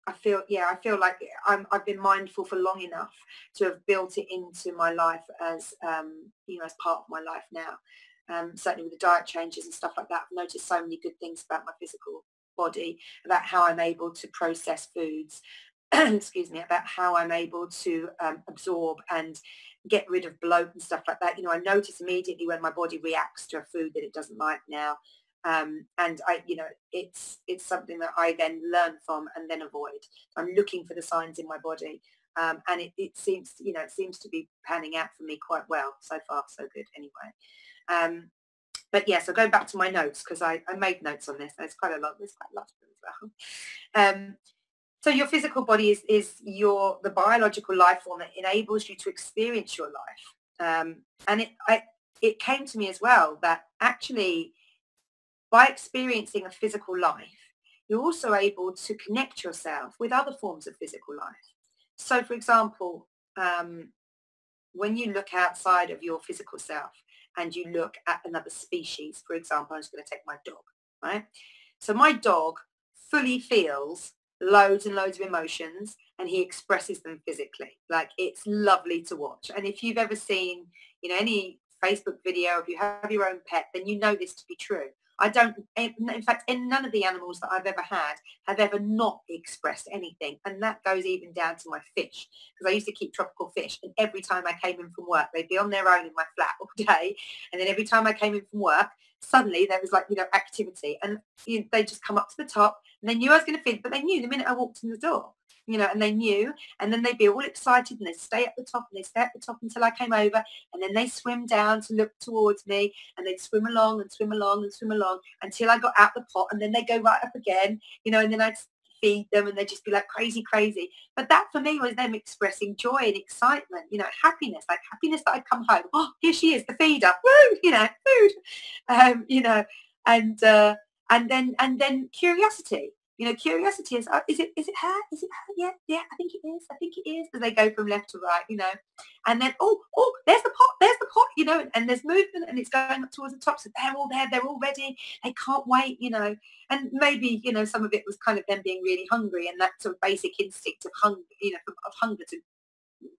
I've been mindful for long enough to have built it into my life as, you know, as part of my life now. Certainly with the diet changes and stuff like that, I've noticed so many good things about my physical body, about how I'm able to process foods, excuse me, about how I'm able to absorb and get rid of bloat and stuff like that. You know, I notice immediately when my body reacts to a food that it doesn't like now. And you know, it's something that I then learn from and then avoid. I'm looking for the signs in my body. And it seems, you know, it seems to be panning out for me quite well. So far, so good anyway. But yeah, so going back to my notes, because I made notes on this. There's quite a lot of them as well. So your physical body is the biological life form that enables you to experience your life. And it came to me as well that actually by experiencing a physical life, you're also able to connect yourself with other forms of physical life. So for example, when you look outside of your physical self and you look at another species, for example, I'm just going to take my dog, right? So my dog fully feels loads and loads of emotions, and he expresses them physically. Like, it's lovely to watch. And if you've ever seen, you know, any Facebook video, if you have your own pet, then you know this to be true. I don't, in fact, none of the animals that I've ever had have ever not expressed anything. And that goes even down to my fish, because I used to keep tropical fish. And every time I came in from work, they'd be on their own in my flat all day. And then every time I came in from work, suddenly there was like, you know, activity. And they'd just come up to the top, and they knew I was going to feed, but they knew the minute I walked in the door. You know, and they knew, and then they'd be all excited, and they'd stay at the top, and they'd stay at the top until I came over, and then they swim down to look towards me, and they'd swim along and swim along and swim along until I got out the pot, and then they go right up again, you know, and then I'd feed them, and they'd just be like crazy. But that for me was them expressing joy and excitement, you know, happiness that I'd come home. Oh, here she is, the feeder, woo, you know, food, you know, and then curiosity. You know, curiosity is it her? Is it her? Yeah, I think it is. As they go from left to right, you know, and then oh, there's the pot, you know, and there's movement, and it's going up towards the top. So they're all there, they're all ready, they can't wait, you know. And maybe, you know, some of it was kind of them being really hungry, and that sort of basic instinct of hunger, you know, of hunger to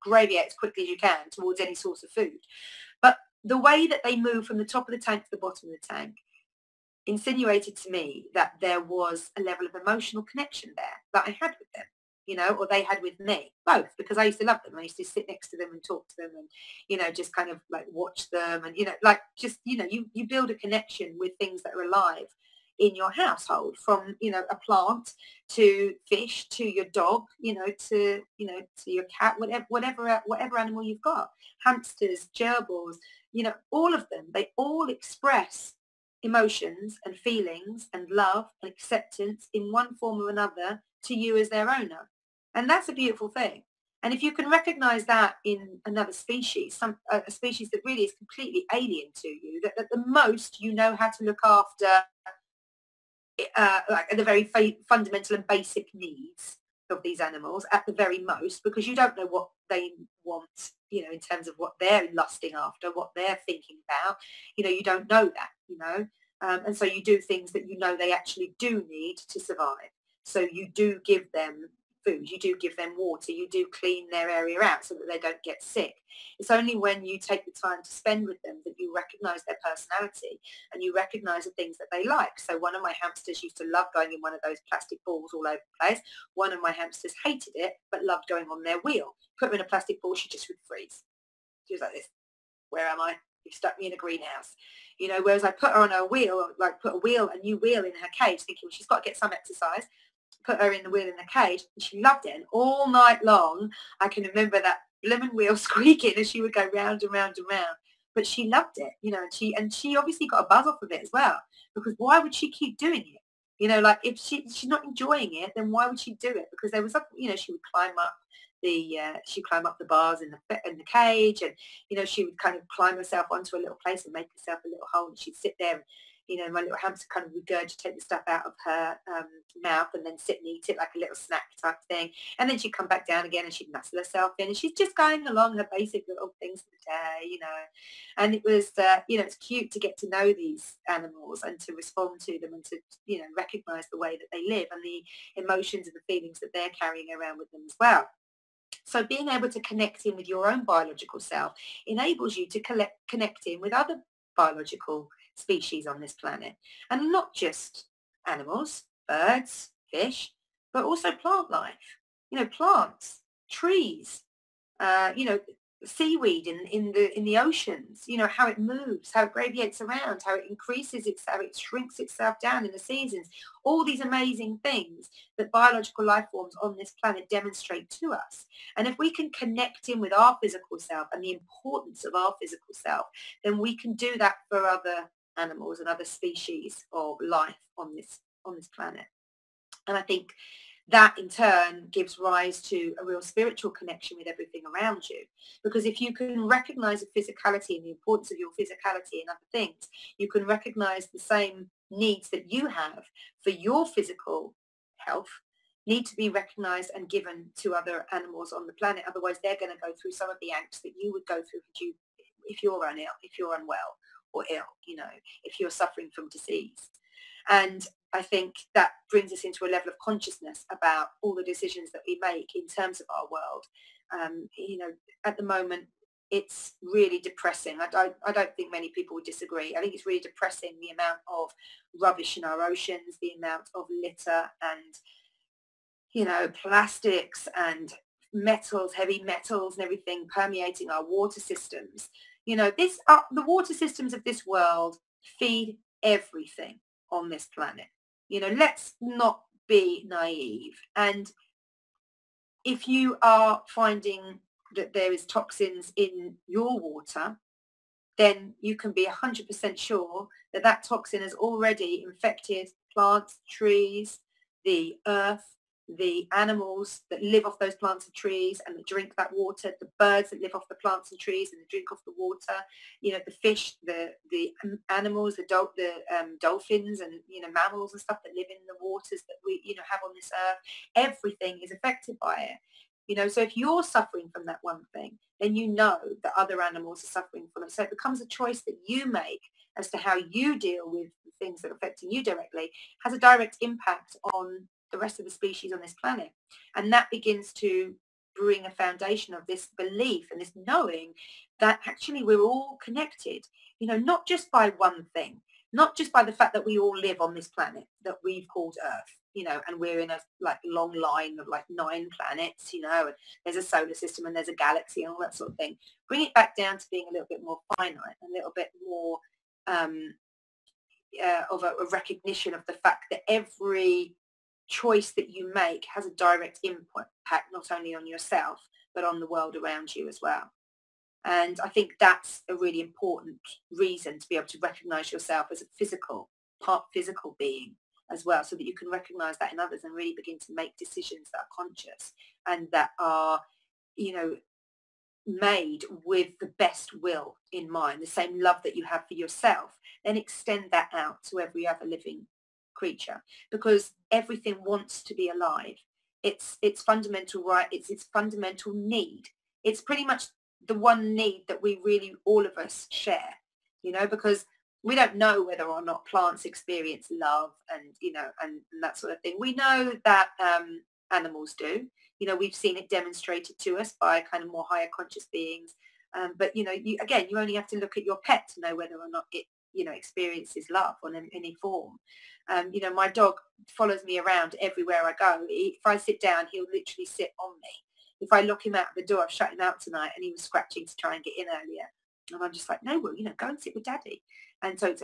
gravitate as quickly as you can towards any source of food. But the way that they move from the top of the tank to the bottom of the tank insinuated to me that there was a level of emotional connection there that I had with them, you know, or they had with me, both, because I used to love them. I used to sit next to them and talk to them and, you know, just kind of like watch them and, you know, like just, you know, you build a connection with things that are alive in your household, from, you know, a plant to fish to your dog, you know, to your cat, whatever animal you've got, hamsters, gerbils, you know, all of them, they all express emotions and feelings and love and acceptance in one form or another to you as their owner. And that's a beautiful thing. And if you can recognize that in another species, a species that really is completely alien to you, that at the most you know how to look after like the very fundamental and basic needs of these animals at the very most, because you don't know what they want, you know, in terms of what they're lusting after, what they're thinking about, you know, you don't know that, you know, and so you do things that you know they actually do need to survive. So you do give them food, you do give them water, you do clean their area out so that they don't get sick. It's only when you take the time to spend with them that you recognize their personality and you recognize the things that they like. So one of my hamsters used to love going in one of those plastic balls all over the place. One of my hamsters hated it but loved going on their wheel. Put her in a plastic ball, she just would freeze. She was like this, where am I? You've stuck me in a greenhouse. You know, whereas I put her on a wheel, like put a new wheel in her cage, thinking, well, she's got to get some exercise. put her in the wheel in the cage, and she loved it. And all night long, I can remember that lemon wheel squeaking as she would go round and round and round. But she loved it, you know, and she obviously got a buzz off of it as well, because why would she keep doing it? You know, like if she's not enjoying it, then why would she do it? Because there was something, you know, she would climb up the bars in the cage, and you know, she would kind of climb herself onto a little place and make herself a little hole, and she'd sit there, and you know, my little hamster kind of regurgitate the stuff out of her mouth and then sit and eat it like a little snack type thing, and then she'd come back down again and she'd nuzzle herself in, and she's just going along her basic little things for the day, you know. And it was you know, it's cute to get to know these animals and to respond to them and to, you know, recognize the way that they live and the emotions and the feelings that they're carrying around with them as well. So being able to connect in with your own biological self enables you to connect in with other biological species on this planet, and not just animals, birds, fish, but also plant life. You know, plants, trees, you know, seaweed in the oceans, you know, how it moves, how it gradiates around, how it increases how it shrinks itself down in the seasons, all these amazing things that biological life forms on this planet demonstrate to us. And if we can connect in with our physical self and the importance of our physical self, then we can do that for other animals and other species of life on this planet. And I think that in turn gives rise to a real spiritual connection with everything around you. Because if you can recognize the physicality and the importance of your physicality and other things, you can recognize the same needs that you have for your physical health need to be recognized and given to other animals on the planet. Otherwise, they're going to go through some of the angst that you would go through if you're unwell or ill, you know, if you're suffering from disease. And I think that brings us into a level of consciousness about all the decisions that we make in terms of our world. You know, at the moment, it's really depressing. I don't think many people would disagree. I think it's really depressing, the amount of rubbish in our oceans, the amount of litter and, you know, plastics and metals, heavy metals and everything permeating our water systems. You know, the water systems of this world feed everything on this planet. You know, let's not be naive. And if you are finding that there is toxins in your water, then you can be 100% sure that that toxin has already infected plants, trees, the earth, the animals that live off those plants and trees and that drink that water, the birds that live off the plants and trees and that drink off the water, you know, the fish, the animals, the dolphins and, you know, mammals and stuff that live in the waters that we, you know, have on this earth. Everything is affected by it. You know, so if you're suffering from that one thing, then you know that other animals are suffering from it. So it becomes a choice that you make as to how you deal with the things that are affecting you directly, has a direct impact on the rest of the species on this planet. And that begins to bring a foundation of this belief and this knowing that actually we're all connected, you know, not just by one thing, not just by the fact that we all live on this planet that we've called Earth, you know, and we're in a like long line of like 9 planets, you know, and there's a solar system and there's a galaxy and all that sort of thing. Bring it back down to being a little bit more finite, a little bit more of a recognition of the fact that every choice that you make has a direct impact not only on yourself but on the world around you as well. And I think that's a really important reason to be able to recognize yourself as a physical being as well, so that you can recognize that in others and really begin to make decisions that are conscious and that are, you know, made with the best will in mind, the same love that you have for yourself, then extend that out to every other living creature, because everything wants to be alive. It's fundamental right, it's its fundamental need. It's pretty much the one need that we really, all of us share, you know, because we don't know whether or not plants experience love and, you know, and that sort of thing. We know that animals do. You know, we've seen it demonstrated to us by kind of more higher conscious beings. But, you know, you only have to look at your pet to know whether or not it, you know, experiences love in any form. You know, my dog follows me around everywhere I go. If I sit down, he'll literally sit on me. If I lock him out the door, I've shut him out tonight and he was scratching to try and get in earlier. And I'm just like, no, well, you know, go and sit with daddy. And so,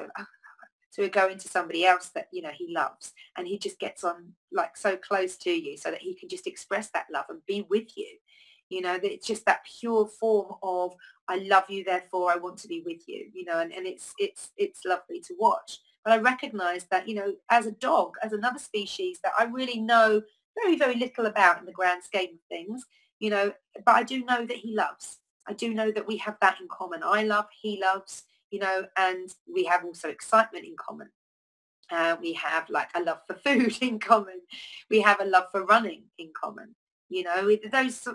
to go into somebody else that, you know, he loves, and he just gets on like so close to you so that he can just express that love and be with you. You know, that it's just that pure form of, I love you, therefore I want to be with you, you know, and it's lovely to watch. But I recognize that, you know, as a dog, as another species that I really know very, very little about in the grand scheme of things, you know, but I do know that he loves. I do know that we have that in common. I love, he loves, you know, and we have also excitement in common. We have like a love for food in common. We have a love for running in common. You know, those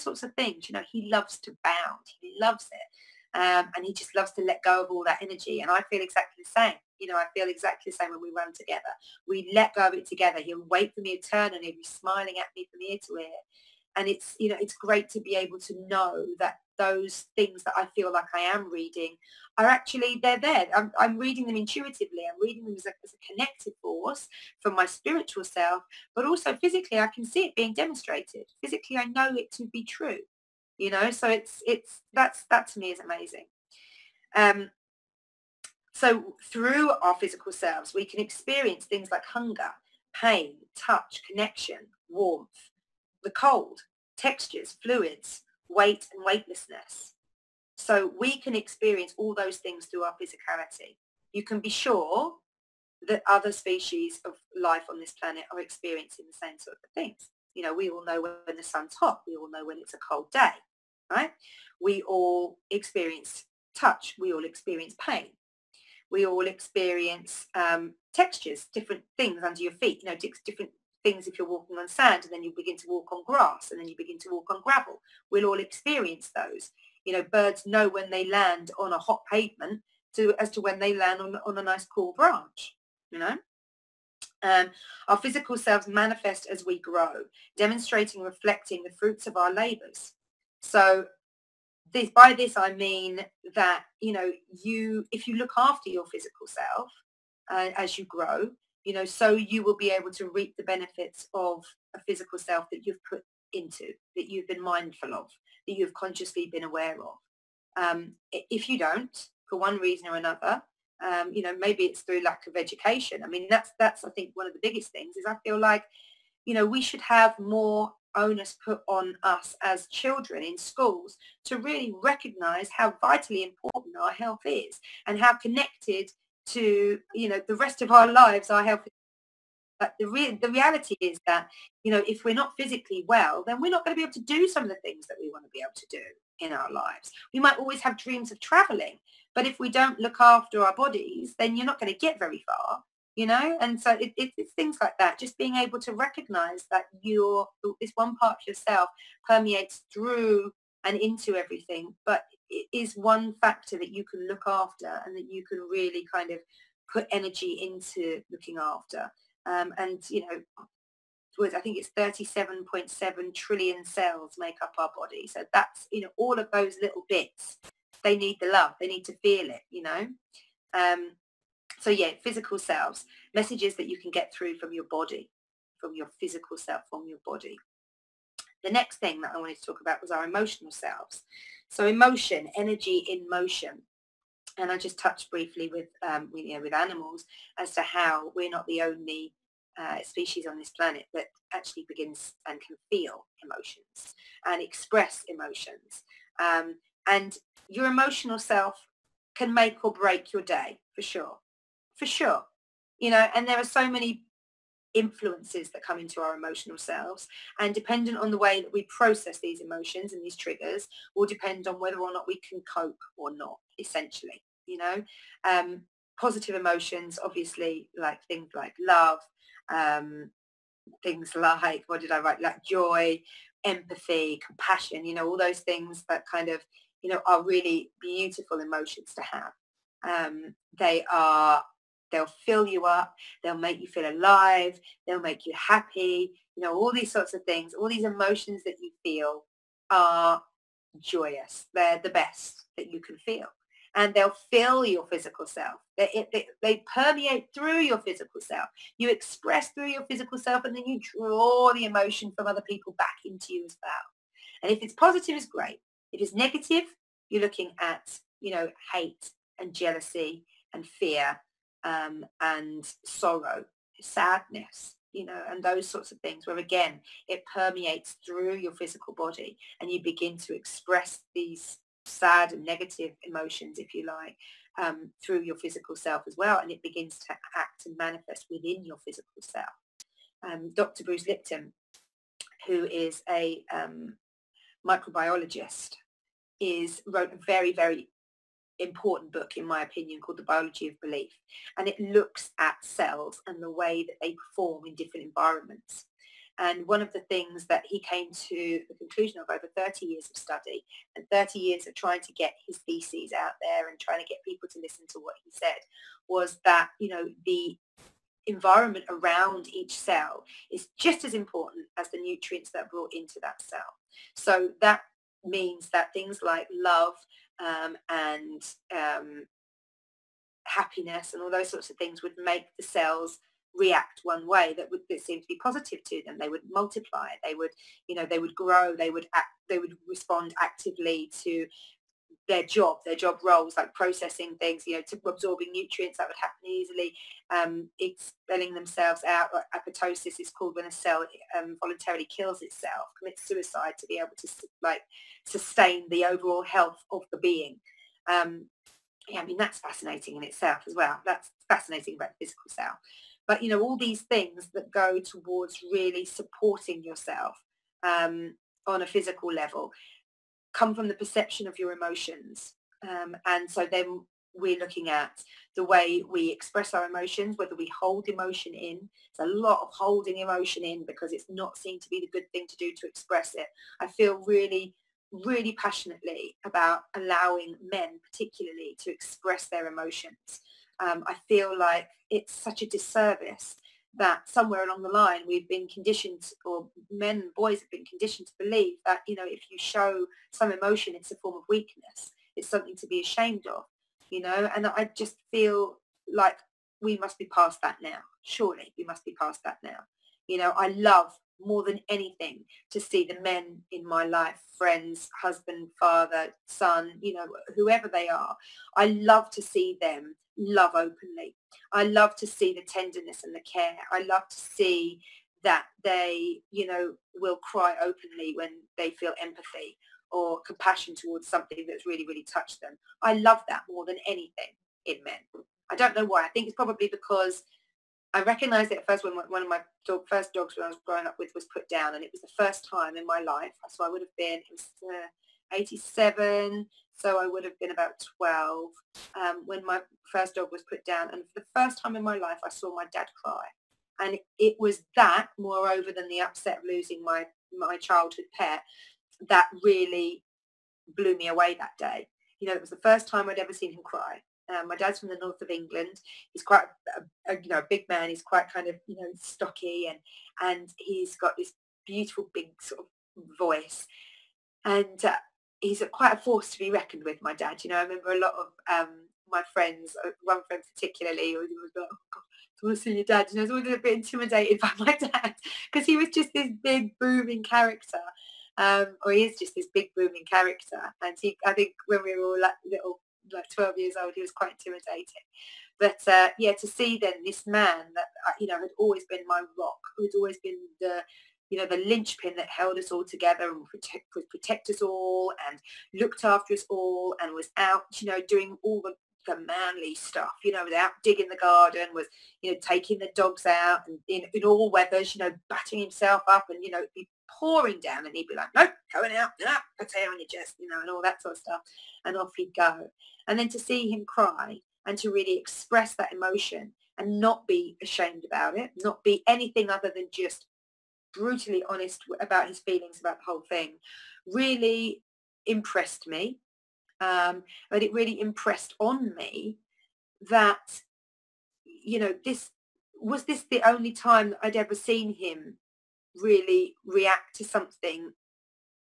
sorts of things. You know, he loves to bound. He loves it, and he just loves to let go of all that energy. And I feel exactly the same. You know, I feel exactly the same when we run together. We let go of it together. He'll wait for me to turn, and he'll be smiling at me from ear to ear. And it's, you know, it's great to be able to know that those things that I feel like I am reading are actually, they're there. I'm reading them intuitively. I'm reading them as a connective force from my spiritual self, but also physically I can see it being demonstrated. Physically I know it to be true, you know, so that to me is amazing. So through our physical selves, we can experience things like hunger, pain, touch, connection, warmth, the cold, textures, fluids, weight and weightlessness. So we can experience all those things through our physicality. You can be sure that other species of life on this planet are experiencing the same sort of things. You know, we all know when the sun's hot. We all know when it's a cold day, right? We all experience touch. We all experience pain. We all experience textures, different things under your feet, you know, different things if you're walking on sand, and then you begin to walk on grass, and then you begin to walk on gravel. We'll all experience those. You know, birds know when they land on a hot pavement as to when they land on a nice cool branch, you know. Our physical selves manifest as we grow, demonstrating, reflecting the fruits of our labours. So by this I mean that, you know, if you look after your physical self as you grow, you know, so you will be able to reap the benefits of a physical self that you've put into, that you've been mindful of, that you've consciously been aware of. If you don't, for one reason or another, you know, maybe it's through lack of education. I mean, that's I think one of the biggest things is I feel like, you know, we should have more onus put on us as children in schools to really recognize how vitally important our health is, and how connected to, you know, the rest of our lives our health is. But the reality is that, you know, if we're not physically well, then we're not going to be able to do some of the things that we want to be able to do in our lives. We might always have dreams of traveling, but if we don't look after our bodies, then you're not going to get very far, you know. And so it's things like that, just being able to recognize that this one part of yourself permeates through and into everything, but it is one factor that you can look after, and that you can really kind of put energy into looking after. And, you know, I think it's 37.7 trillion cells make up our body. So that's, you know, all of those little bits, they need the love. They need to feel it, you know. So yeah, physical selves, messages that you can get through from your body, from your physical self, from your body. The next thing that I wanted to talk about was our emotional selves. So emotion, energy in motion. And I just touched briefly with animals as to how we're not the only species on this planet that actually begins and can feel emotions and express emotions. And your emotional self can make or break your day, for sure. For sure. You know, and there are so many influences that come into our emotional selves, and dependent on the way that we process these emotions and these triggers will depend on whether or not we can cope or not, essentially, you know. Positive emotions, obviously, like things like love, things like, what did I write, like joy, empathy, compassion, you know, all those things that kind of, you know, are really beautiful emotions to have. They'll fill you up, they'll make you feel alive, they'll make you happy, you know, all these sorts of things, all these emotions that you feel are joyous. They're the best that you can feel. And they'll fill your physical self. They permeate through your physical self. You express through your physical self, and then you draw the emotion from other people back into you as well. And if it's positive, it's great. If it's negative, you're looking at, you know, hate and jealousy and fear and sorrow, sadness, you know, and those sorts of things, where again, it permeates through your physical body and you begin to express these sad and negative emotions, if you like, through your physical self as well, and it begins to act and manifest within your physical self. Dr. Bruce Lipton, who is a microbiologist, wrote a very, very important book, in my opinion, called The Biology of Belief, and it looks at cells and the way that they perform in different environments. And one of the things that he came to the conclusion of over 30 years of study and 30 years of trying to get his theses out there and trying to get people to listen to what he said was that, you know, the environment around each cell is just as important as the nutrients that are brought into that cell. So that means that things like love and happiness and all those sorts of things would make the cells react one way that seem to be positive to them. They would multiply, they would, you know, they would grow, they would respond actively to their job roles, like processing things, you know, to absorbing nutrients. That would happen easily. Expelling themselves out, like apoptosis is called, when a cell voluntarily kills itself, commits suicide to be able to like sustain the overall health of the being. Yeah, I mean, that's fascinating in itself as well. That's fascinating about the physical cell. But, you know, all these things that go towards really supporting yourself on a physical level come from the perception of your emotions. And so then we're looking at the way we express our emotions, whether we hold emotion in. There's a lot of holding emotion in because it's not seen to be the good thing to do to express it. I feel really, really passionately about allowing men particularly to express their emotions. I feel like it's such a disservice that somewhere along the line we've been conditioned, or men and boys have been conditioned to believe that, you know, if you show some emotion, it's a form of weakness. It's something to be ashamed of, you know, and I just feel like we must be past that now. Surely we must be past that now. You know, I love more than anything to see the men in my life, friends, husband, father, son, you know, whoever they are. I love to see them love openly. I love to see the tenderness and the care. I love to see that they, you know, will cry openly when they feel empathy or compassion towards something that's really, really touched them. I love that more than anything in men. I don't know why. I think it's probably because I recognised it at first when one of my first dogs when I was growing up with was put down, and it was the first time in my life. So I would have been, it was 87, so I would have been about 12 when my first dog was put down. And for the first time in my life, I saw my dad cry. And it was that, moreover than the upset of losing my childhood pet, that really blew me away that day. You know, it was the first time I'd ever seen him cry. My dad's from the north of England. He's quite a big man. He's quite kind of, you know, stocky, and he's got this beautiful big sort of voice, and he's quite a force to be reckoned with, my dad. You know, I remember a lot of my friends, one friend particularly, who was like, oh God, I want to see your dad. You know, I was always a bit intimidated by my dad because he was just this big booming character. Or he is just this big booming character, and I think when we were all like little, like 12 years old, he was quite intimidating. But yeah, to see then this man that, you know, had always been my rock, who had always been the, you know, the linchpin that held us all together and would protect us all and looked after us all, and was out, you know, doing all the manly stuff, you know, was out digging the garden, was, you know, taking the dogs out, and in all weathers, you know, batting himself up, and, you know, be pouring down, and he'd be like, nope, going out, put hair on your chest, you know, and all that sort of stuff, and off he'd go. And then to see him cry and to really express that emotion and not be ashamed about it, not be anything other than just brutally honest about his feelings about the whole thing, really impressed me. But it really impressed on me that, you know, this the only time that I'd ever seen him really react to something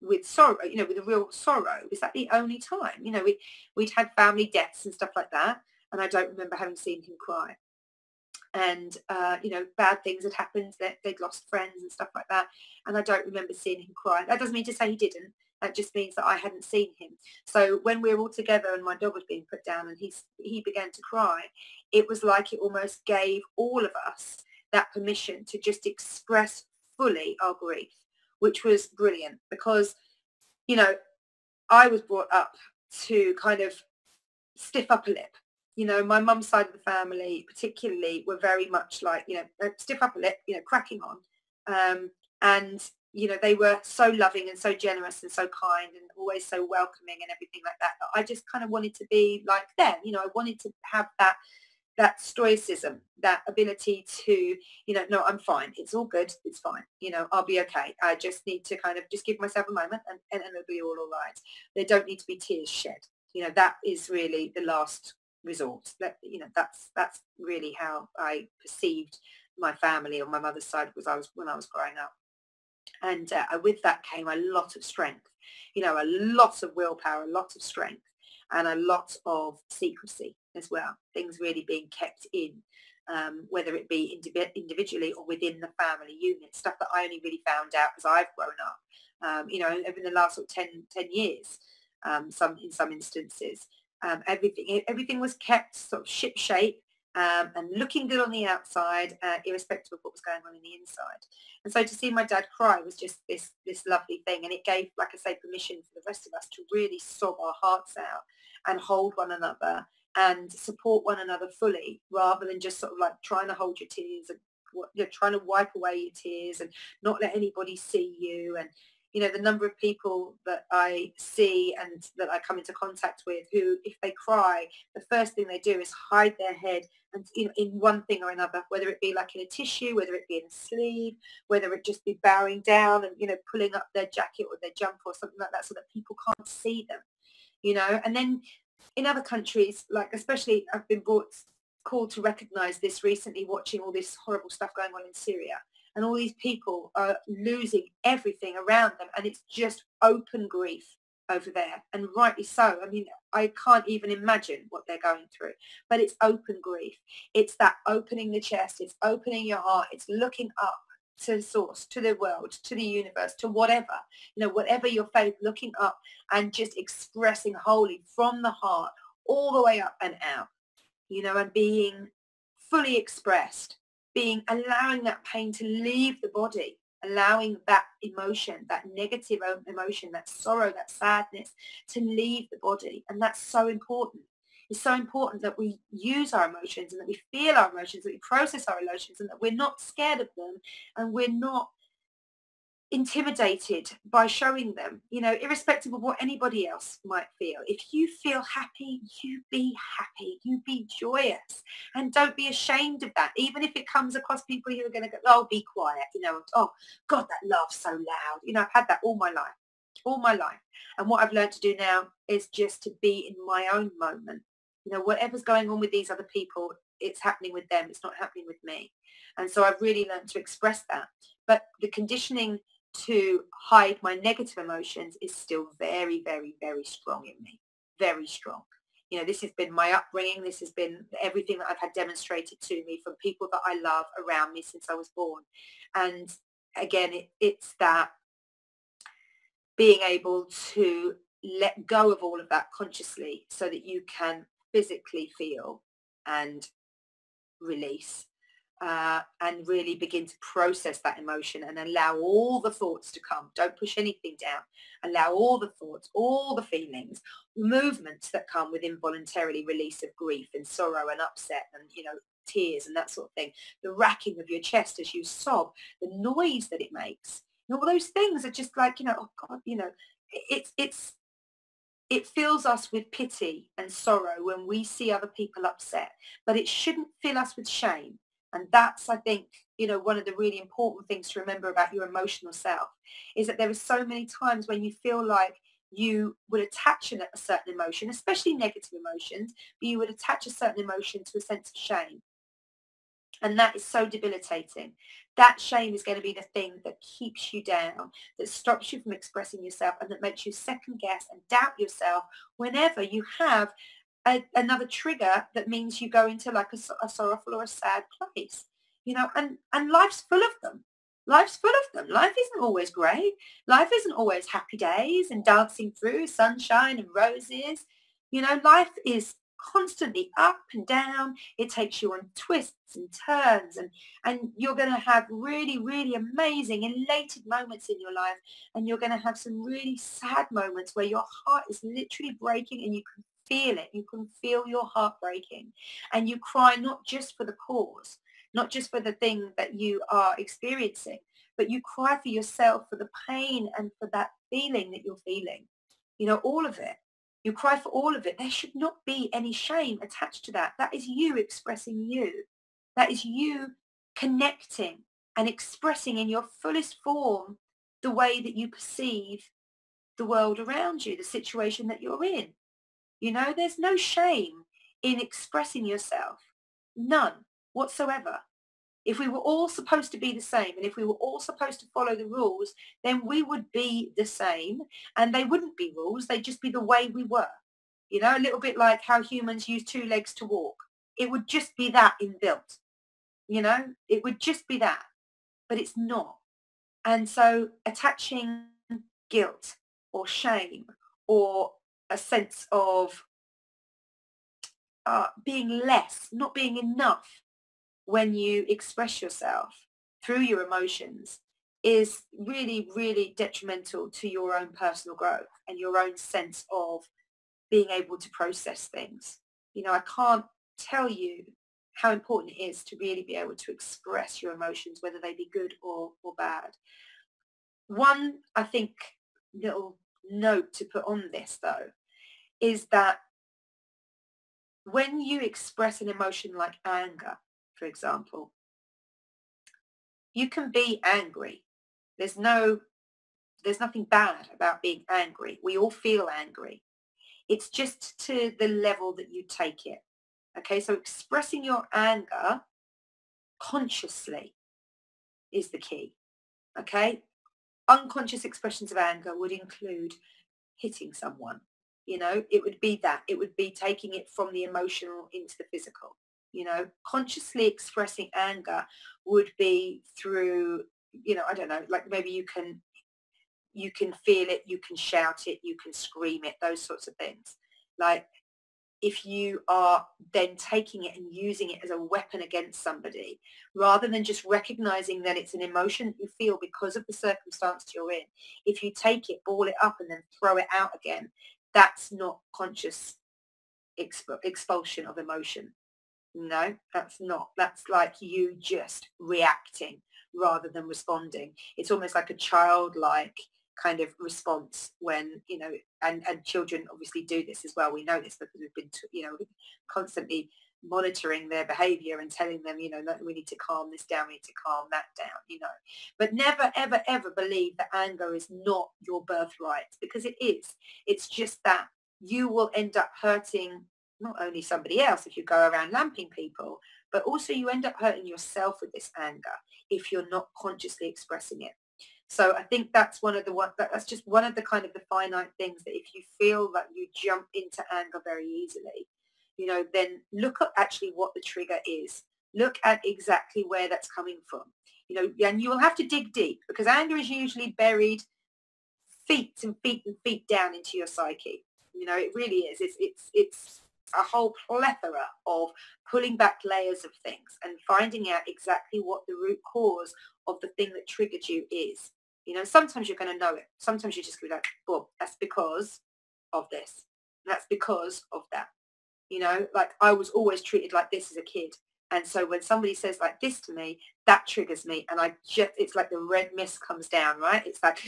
with sorrow, you know, with a real sorrow. Is that the only time? You know, we'd had family deaths and stuff like that, and I don't remember having seen him cry. And you know, bad things had happened, that they'd lost friends and stuff like that, and I don't remember seeing him cry. That doesn't mean to say he didn't. That just means that I hadn't seen him. So when we were all together and my dog was being put down and he began to cry, it was like it almost gave all of us that permission to just express fully our grief, which was brilliant because, you know, I was brought up to kind of stiff upper lip. You know, my mum's side of the family particularly were very much like, you know, stiff upper lip, you know, cracking on. And, you know, they were so loving and so generous and so kind and always so welcoming and everything like that. But I just kind of wanted to be like them. You know, I wanted to have that stoicism, that ability to, you know, no, I'm fine. It's all good. It's fine. You know, I'll be okay. I just need to kind of just give myself a moment and it'll be all right. There don't need to be tears shed. You know, that is really the last resort. That, you know, that's really how I perceived my family on my mother's side when I was growing up. And with that came a lot of strength, you know, a lot of willpower, a lot of strength, and a lot of secrecy as well. Things really being kept in, whether it be individually or within the family unit, stuff that I only really found out as I've grown up, you know, over the last sort of 10 years, in some instances. Everything was kept sort of ship shape and looking good on the outside, irrespective of what was going on in the inside. And so to see my dad cry was just this lovely thing, and it gave, like I say, permission for the rest of us to really sob our hearts out and hold one another and support one another fully, rather than just sort of like trying to hold your tears and you're trying to wipe away your tears and not let anybody see you. And you know, the number of people that I see and that I come into contact with who, if they cry, the first thing they do is hide their head and, you know, in one thing or another, whether it be like in a tissue, whether it be in a sleeve, whether it just be bowing down and, you know, pulling up their jacket or their jumper or something like that so that people can't see them, you know. And then in other countries, like especially I've been called to recognize this recently, watching all this horrible stuff going on in Syria. And all these people are losing everything around them. And it's just open grief over there. And rightly so. I mean, I can't even imagine what they're going through. But it's open grief. It's that opening the chest. It's opening your heart. It's looking up to the source, to the world, to the universe, to whatever. You know, whatever your faith, looking up and just expressing wholly from the heart all the way up and out. You know, and being fully expressed. Allowing that pain to leave the body, allowing that emotion, that negative emotion, that sorrow, that sadness to leave the body. And that's so important. It's so important that we use our emotions and that we feel our emotions, that we process our emotions and that we're not scared of them and we're not intimidated by showing them, you know, irrespective of what anybody else might feel. If you feel happy, you be happy, you be joyous, and don't be ashamed of that, even if it comes across people who are going to go, oh, be quiet, you know, oh God, that laugh's so loud. You know, I've had that all my life. And what I've learned to do now is just to be in my own moment. You know, whatever's going on with these other people, it's happening with them, it's not happening with me. And so I've really learned to express that. But the conditioning to hide my negative emotions is still very, very, very strong in me. Very strong. You know, this has been my upbringing. This has been everything that I've had demonstrated to me from people that I love around me since I was born. And again, it's that being able to let go of all of that consciously so that you can physically feel and release. And really begin to process that emotion and allow all the thoughts to come. Don't push anything down. Allow all the thoughts, all the feelings, movements that come with involuntarily release of grief and sorrow and upset and, you know, tears and that sort of thing. The racking of your chest as you sob, the noise that it makes. You know, all those things are just like, you know, oh God, you know, it fills us with pity and sorrow when we see other people upset, but it shouldn't fill us with shame. And that's, I think, you know, one of the really important things to remember about your emotional self is that there are so many times when you feel like you would attach a certain emotion, especially negative emotions, but you would attach a certain emotion to a sense of shame. And that is so debilitating. That shame is going to be the thing that keeps you down, that stops you from expressing yourself and that makes you second guess and doubt yourself whenever you have another trigger that means you go into like a sorrowful or a sad place, you know, and life's full of them. Life's full of them. Life isn't always great. Life isn't always happy days and dancing through sunshine and roses. Life is constantly up and down. It takes you on twists and turns, and you're going to have really, really amazing, elated moments in your life, and you're going to have some really sad moments where your heart is literally breaking and you can feel it. You can feel your heart breaking, and you cry not just for the cause, not just for the thing that you are experiencing, but you cry for yourself, for the pain and for that feeling that you're feeling, all of it. You cry for all of it. There should not be any shame attached to that. That is you expressing you. That is you connecting and expressing in your fullest form the way that you perceive the world around you, the situation that you're in. There's no shame in expressing yourself. None whatsoever. If we were all supposed to be the same, and if we were all supposed to follow the rules, then we would be the same, and they wouldn't be rules. They'd just be the way we were. A little bit like how humans use two legs to walk. It would just be that inbuilt. It would just be that, but it's not. And so attaching guilt or shame or a sense of being less, not being enough when you express yourself through your emotions is really, really detrimental to your own personal growth and your own sense of being able to process things. I can't tell you how important it is to really be able to express your emotions, whether they be good or bad. One, I think, little note to put on this, though, is that when you express an emotion like anger, for example, you can be angry. There's nothing bad about being angry. We all feel angry. It's just to the level that you take it. Okay, so expressing your anger consciously is the key. Okay, unconscious expressions of anger would include hitting someone. It would be that. It would be taking it from the emotional into the physical. Consciously expressing anger would be through, I don't know, like maybe you can feel it, you can shout it, you can scream it, those sorts of things. Like if you are then taking it and using it as a weapon against somebody, rather than just recognizing that it's an emotion that you feel because of the circumstance you're in, if you take it, ball it up and then throw it out again, that's not conscious expulsion of emotion. No, that's not. That's like you just reacting rather than responding. It's almost like a childlike kind of response when, and children obviously do this as well. We know this because we've been, constantly monitoring their behavior and telling them, that we need to calm this down, we need to calm that down, But never, ever, ever believe that anger is not your birthright, because it is. It's just that you will end up hurting not only somebody else if you go around lamping people, but also you end up hurting yourself with this anger if you're not consciously expressing it. So I think that's that's just one of the kind of the finite things, that if you feel that you jump into anger very easily, then look at actually what the trigger is. Look at exactly where that's coming from. And you will have to dig deep, because anger is usually buried feet and feet and feet down into your psyche. It really is. It's a whole plethora of pulling back layers of things and finding out exactly what the root cause of the thing that triggered you is. Sometimes you're going to know it. Sometimes you're just going to be like, well, that's because of this. That's because of that. Like I was always treated like this as a kid. And so when somebody says like this to me, that triggers me. And it's like the red mist comes down, right? It's like,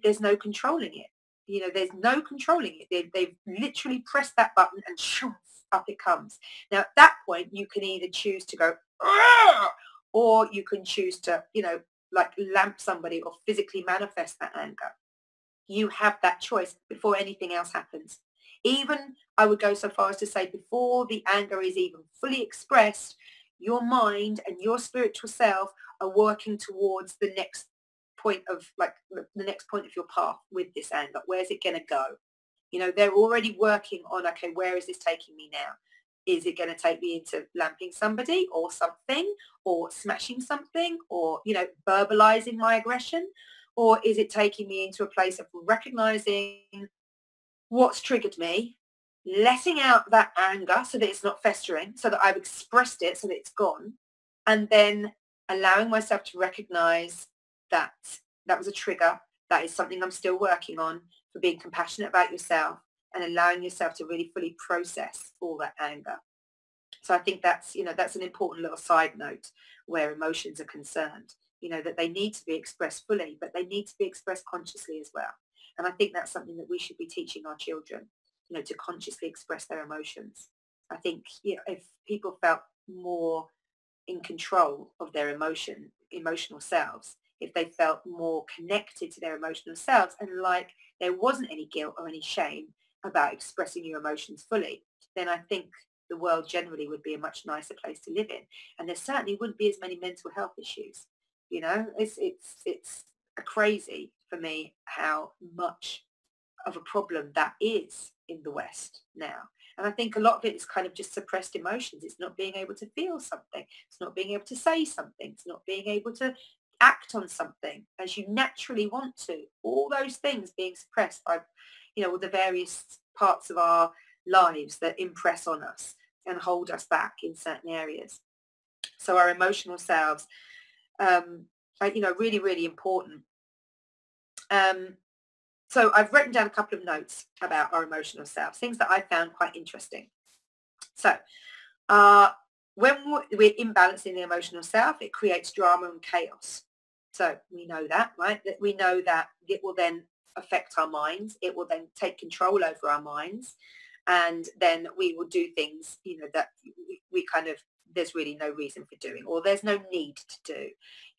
there's no controlling it. There's no controlling it. They've literally pressed that button and shoo, up it comes. Now, at that point, you can either choose to go, "Argh!" or you can choose to, like lamp somebody or physically manifest that anger. You have that choice before anything else happens. Even, I would go so far as to say, before the anger is even fully expressed, your mind and your spiritual self are working towards the next point of, like, the next point of your path with this anger. Where's it going to go? They're already working on, okay, where is this taking me now? is it going to take me into lamping somebody or something, or smashing something, or, you know, verbalizing my aggression? Or is it taking me into a place of recognizing what's triggered me, letting out that anger so that it's not festering, so that I've expressed it so that it's gone, and then allowing myself to recognize that that was a trigger, that is something I'm still working on, for being compassionate about yourself and allowing yourself to really fully process all that anger. So I think that's, you know, that's an important little side note where emotions are concerned, you know, that they need to be expressed fully, but they need to be expressed consciously as well. And I think that's something that we should be teaching our children, you know, to consciously express their emotions. I think, you know, if people felt more in control of their emotional selves, if they felt more connected to their emotional selves, and like there wasn't any guilt or any shame about expressing your emotions fully, then I think the world generally would be a much nicer place to live in, and there certainly wouldn't be as many mental health issues. You know, it's crazy for me how much of a problem that is in the West now. And I think a lot of it is kind of just suppressed emotions. It's not being able to feel something. It's not being able to say something. It's not being able to act on something as you naturally want to. All those things being suppressed by, you know, all the various parts of our lives that impress on us and hold us back in certain areas. So our emotional selves, are, you know, really, really important. So I've written down a couple of notes about our emotional selves, things that I found quite interesting. So when we're imbalancing the emotional self, it creates drama and chaos. So we know that, right? That we know that it will then affect our minds. It will then take control over our minds. And then we will do things, you know, that we kind of, there's really no reason for doing, or there's no need to do.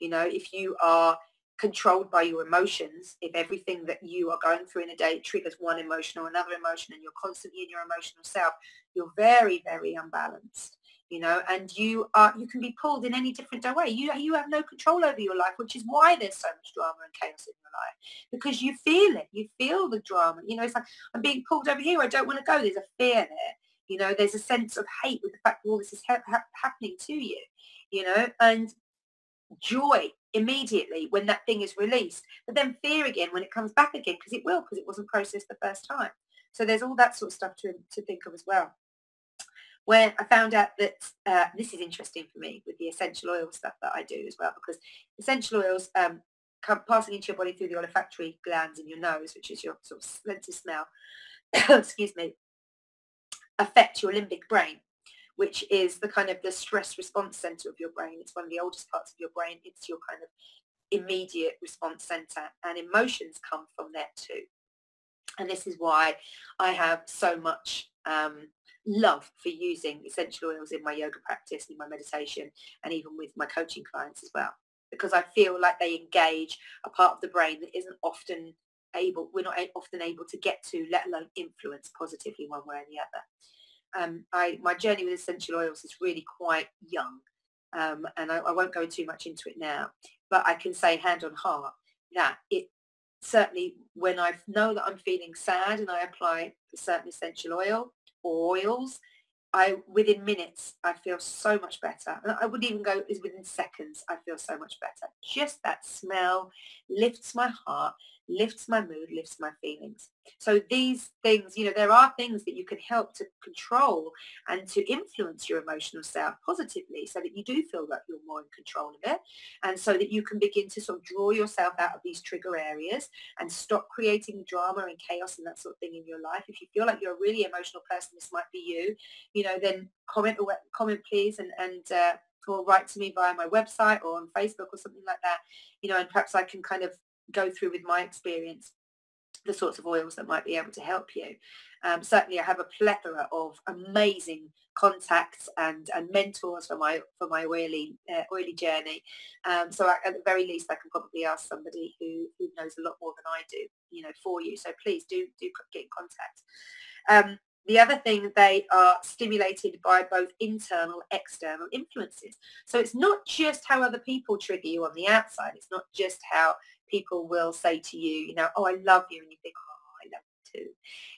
You know, if you are controlled by your emotions, if everything that you are going through in a day triggers one emotion or another emotion, and you're constantly in your emotional self, you're very, very unbalanced, you know, and you can be pulled in any different way. You have no control over your life, which is why there's so much drama and chaos in your life, because you feel it. You feel the drama. You know, it's like, I'm being pulled over here. I don't want to go. There's a fear there. You know, there's a sense of hate with the fact that all this is happening to you, you know, and joy immediately when that thing is released, but then fear again when it comes back again, because it wasn't processed the first time. So there's all that sort of stuff to think of as well. When I found out that this is interesting for me with the essential oil stuff that I do as well, because essential oils passing into your body through the olfactory glands in your nose, which is your sort of sense of smell, excuse me, affect your limbic brain, which is the kind of the stress response center of your brain. It's one of the oldest parts of your brain. It's your kind of immediate response center, and emotions come from there too. And this is why I have so much love for using essential oils in my yoga practice, in my meditation, and even with my coaching clients as well, because I feel like they engage a part of the brain that isn't often we're not often able to get to, let alone influence positively one way or the other. My journey with essential oils is really quite young, and I won't go too much into it now, but I can say hand on heart that it certainly, when I know that I'm feeling sad and I apply a certain essential oil or oils, within minutes I feel so much better. And I would even go is within seconds I feel so much better. Just that smell lifts my heart, lifts my mood, lifts my feelings. So these things, you know, there are things that you can help to control and to influence your emotional self positively, so that you do feel like you're more in control of it, and so that you can begin to sort of draw yourself out of these trigger areas and stop creating drama and chaos and that sort of thing in your life. If you feel like you're a really emotional person, this might be you, you know, then comment please, and or write to me via my website or on Facebook or something like that, you know, and perhaps I can kind of go through with my experience the sorts of oils that might be able to help you. Certainly I have a plethora of amazing contacts and mentors for my oily journey. So at the very least I can probably ask somebody who knows a lot more than I do, you know, for you. So please do get in contact. The other thing, they are stimulated by both internal, external influences. So it's not just how other people trigger you on the outside. It's not just how people will say to you, you know, oh, I love you, and you think, oh, I love you too.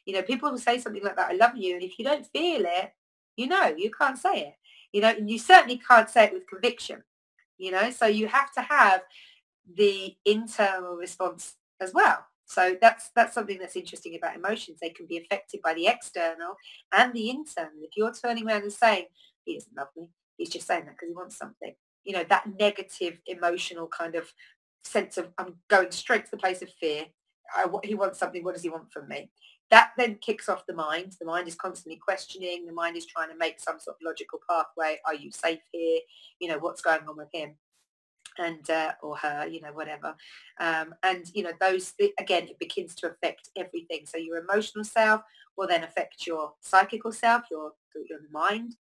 You know, people will say something like that, I love you, and if you don't feel it, You can't say it, and you certainly can't say it with conviction, so you have to have the internal response as well. So that's something that's interesting about emotions. They can be affected by the external and the internal. If you're turning around and saying, he doesn't love me, he's just saying that because he wants something, that negative emotional kind of sense of, I'm going straight to the place of fear. He wants something. What does he want from me? That then kicks off the mind. The mind is constantly questioning. The mind is trying to make some sort of logical pathway. Are you safe here? What's going on with him? And or her, whatever, and those, again, it begins to affect everything. So your emotional self will then affect your psychical self, your mind,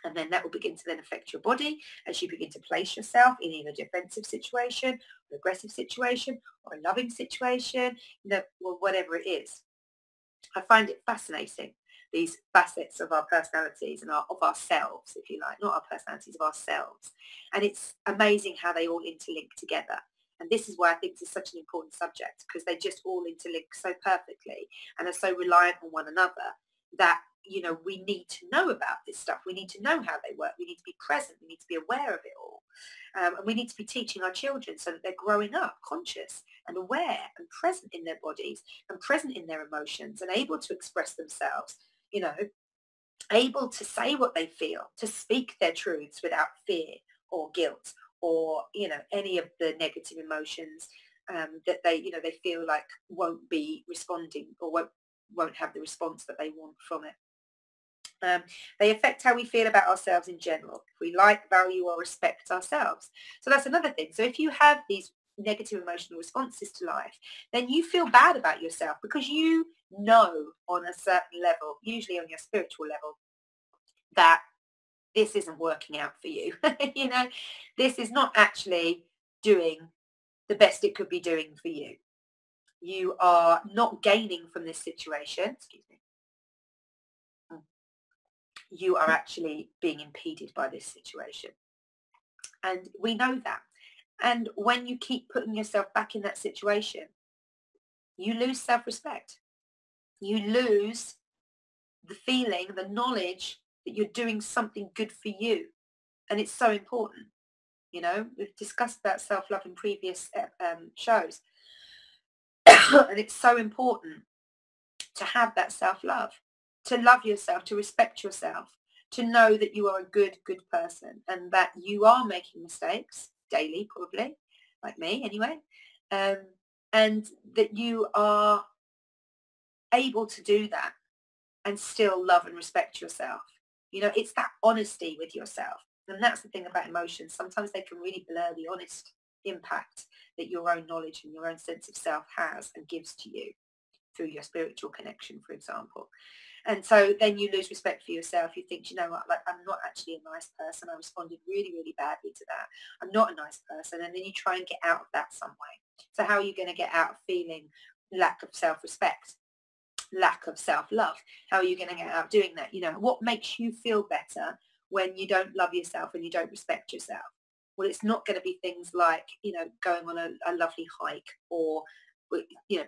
and then that will begin to then affect your body as you begin to place yourself in either a defensive situation, an aggressive situation, or a loving situation, or whatever it is. I find it fascinating, these facets of our personalities and of ourselves, if you like, not our personalities, of ourselves. And it's amazing how they all interlink together. And this is why I think this is such an important subject, because they just all interlink so perfectly and are so reliant on one another that, we need to know about this stuff. We need to know how they work. We need to be present. We need to be aware of it all. And we need to be teaching our children so that they're growing up conscious and aware and present in their bodies and present in their emotions and able to express themselves, able to say what they feel, to speak their truths without fear or guilt or, any of the negative emotions that they feel like won't be responding or won't have the response that they want from it. They affect how we feel about ourselves in general, if we like, value or respect ourselves. So that's another thing. So if you have these negative emotional responses to life, then you feel bad about yourself because you know on a certain level, usually on your spiritual level, that this isn't working out for you. This is not actually doing the best it could be doing for you. You are not gaining from this situation. Excuse me. You are actually being impeded by this situation. And we know that. And when you keep putting yourself back in that situation, you lose self-respect. You lose the feeling, the knowledge that you're doing something good for you. And it's so important. We've discussed about self-love in previous shows. And it's so important to have that self-love, to love yourself, to respect yourself, to know that you are a good person and that you are making mistakes daily, probably, like me anyway, and that you are able to do that and still love and respect yourself. It's that honesty with yourself. And that's the thing about emotions. Sometimes they can really blur the honest impact that your own knowledge and your own sense of self has and gives to you through your spiritual connection, for example. And so then you lose respect for yourself. You think, what, like, I'm not actually a nice person. I responded really, really badly to that. I'm not a nice person. And then you try and get out of that some way. So how are you going to get out of feeling lack of self-respect, lack of self-love? How are you going to get out of doing that? What makes you feel better when you don't love yourself and you don't respect yourself? Well, it's not going to be things like, going on a lovely hike or,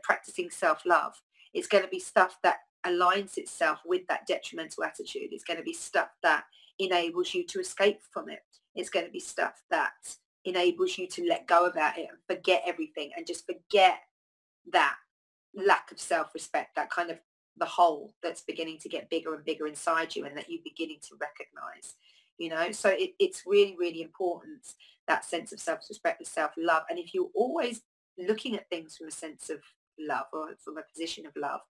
practicing self-love. It's going to be stuff that aligns itself with that detrimental attitude. It's going to be stuff that enables you to escape from it. It's going to be stuff that enables you to let go about it and forget everything and just forget that lack of self-respect, that kind of the hole that's beginning to get bigger and bigger inside you and that you're beginning to recognize. So it's really, really important, that sense of self-respect and self-love. And if you're always looking at things from a sense of love or from a position of love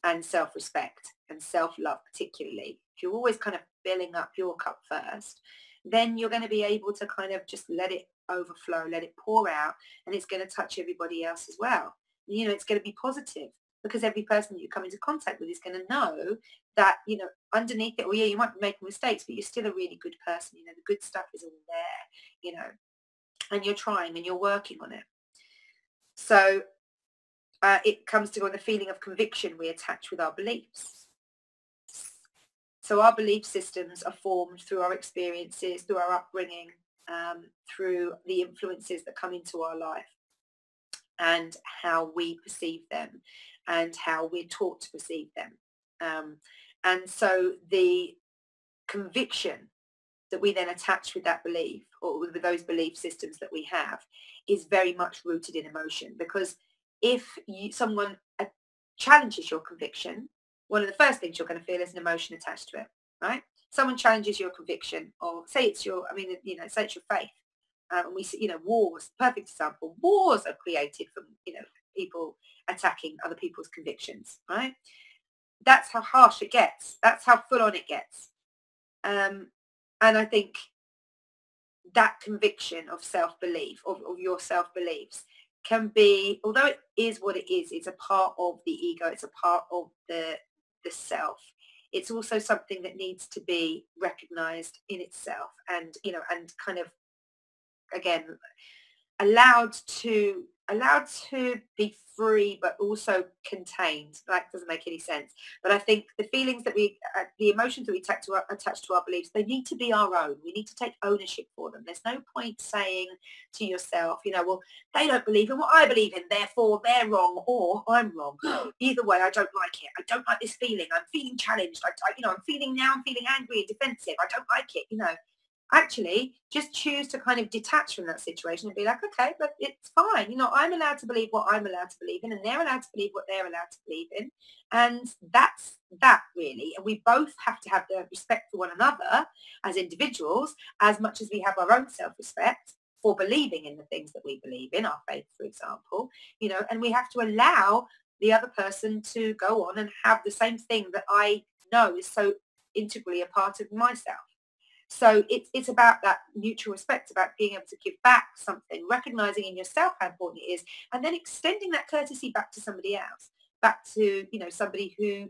and self-respect and self-love particularly, if you're always kind of filling up your cup first, then you're going to be able to kind of just let it overflow, let it pour out, and it's going to touch everybody else as well. It's going to be positive because every person that you come into contact with is going to know that, underneath it, you might be making mistakes, but you're still a really good person. The good stuff is all there, and you're trying and you're working on it. So it comes to the feeling of conviction we attach with our beliefs. So our belief systems are formed through our experiences, through our upbringing, through the influences that come into our life and how we perceive them and how we're taught to perceive them. And so the conviction that we then attach with that belief, or with those belief systems that we have, is very much rooted in emotion. Because if someone challenges your conviction, one of the first things you're going to feel is an emotion attached to it, right? Someone challenges your conviction, or say it's your, say it's your faith. And we see, wars, perfect example. Wars are created from, people attacking other people's convictions, right? That's how harsh it gets. That's how full on it gets. And I think that conviction of self-belief, of your self-beliefs, can be, although it is what it is, it's a part of the ego, it's a part of the self. It's also something that needs to be recognized in itself, and and kind of, again, allowed to be free, but also contained. That doesn't make any sense. But I think the feelings that the emotions that we attach to our beliefs, they need to be our own. We need to take ownership for them. There's no point saying to yourself, well, they don't believe in what I believe in, therefore they're wrong, or I'm wrong. Either way, I don't like it. I don't like this feeling. I'm feeling challenged. I'm feeling angry and defensive. I don't like it. Actually just choose to kind of detach from that situation and be like, okay, but it's fine. I'm allowed to believe what I'm allowed to believe in, and they're allowed to believe what they're allowed to believe in. And that's that, really. And we both have to have the respect for one another as individuals, as much as we have our own self-respect for believing in the things that we believe in, our faith, for example, and we have to allow the other person to go on and have the same thing that I know is so integrally a part of myself. So it's about that mutual respect, about being able to give back something, recognizing in yourself how important it is, and then extending that courtesy back to somebody else, back to, somebody who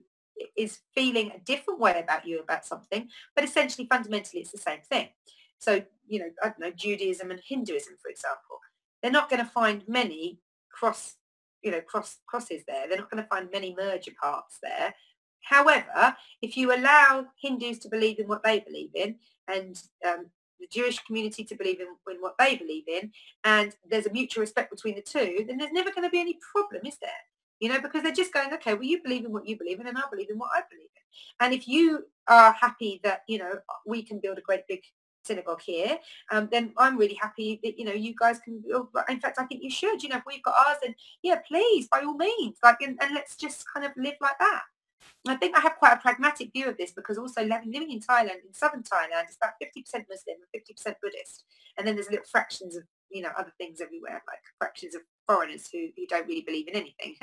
is feeling a different way about you, about something, but essentially fundamentally it's the same thing. So, I don't know, Judaism and Hinduism, for example, they're not going to find many crosses there. They're not going to find many merger parts there. However, if you allow Hindus to believe in what they believe in, and the Jewish community to believe in what they believe in, and there's a mutual respect between the two, then there's never going to be any problem, is there? Because they're just going, okay, well, you believe in what you believe in, and I believe in what I believe in. And if you are happy that, we can build a great big synagogue here, then I'm really happy that, you guys can build. In fact, I think you should. If we've got ours, then yeah, please, by all means, and let's just kind of live like that. I think I have quite a pragmatic view of this, because also living in Thailand, in southern Thailand, it's about 50% Muslim and 50% Buddhist. And then there's little fractions of, other things everywhere, like fractions of foreigners who don't really believe in anything,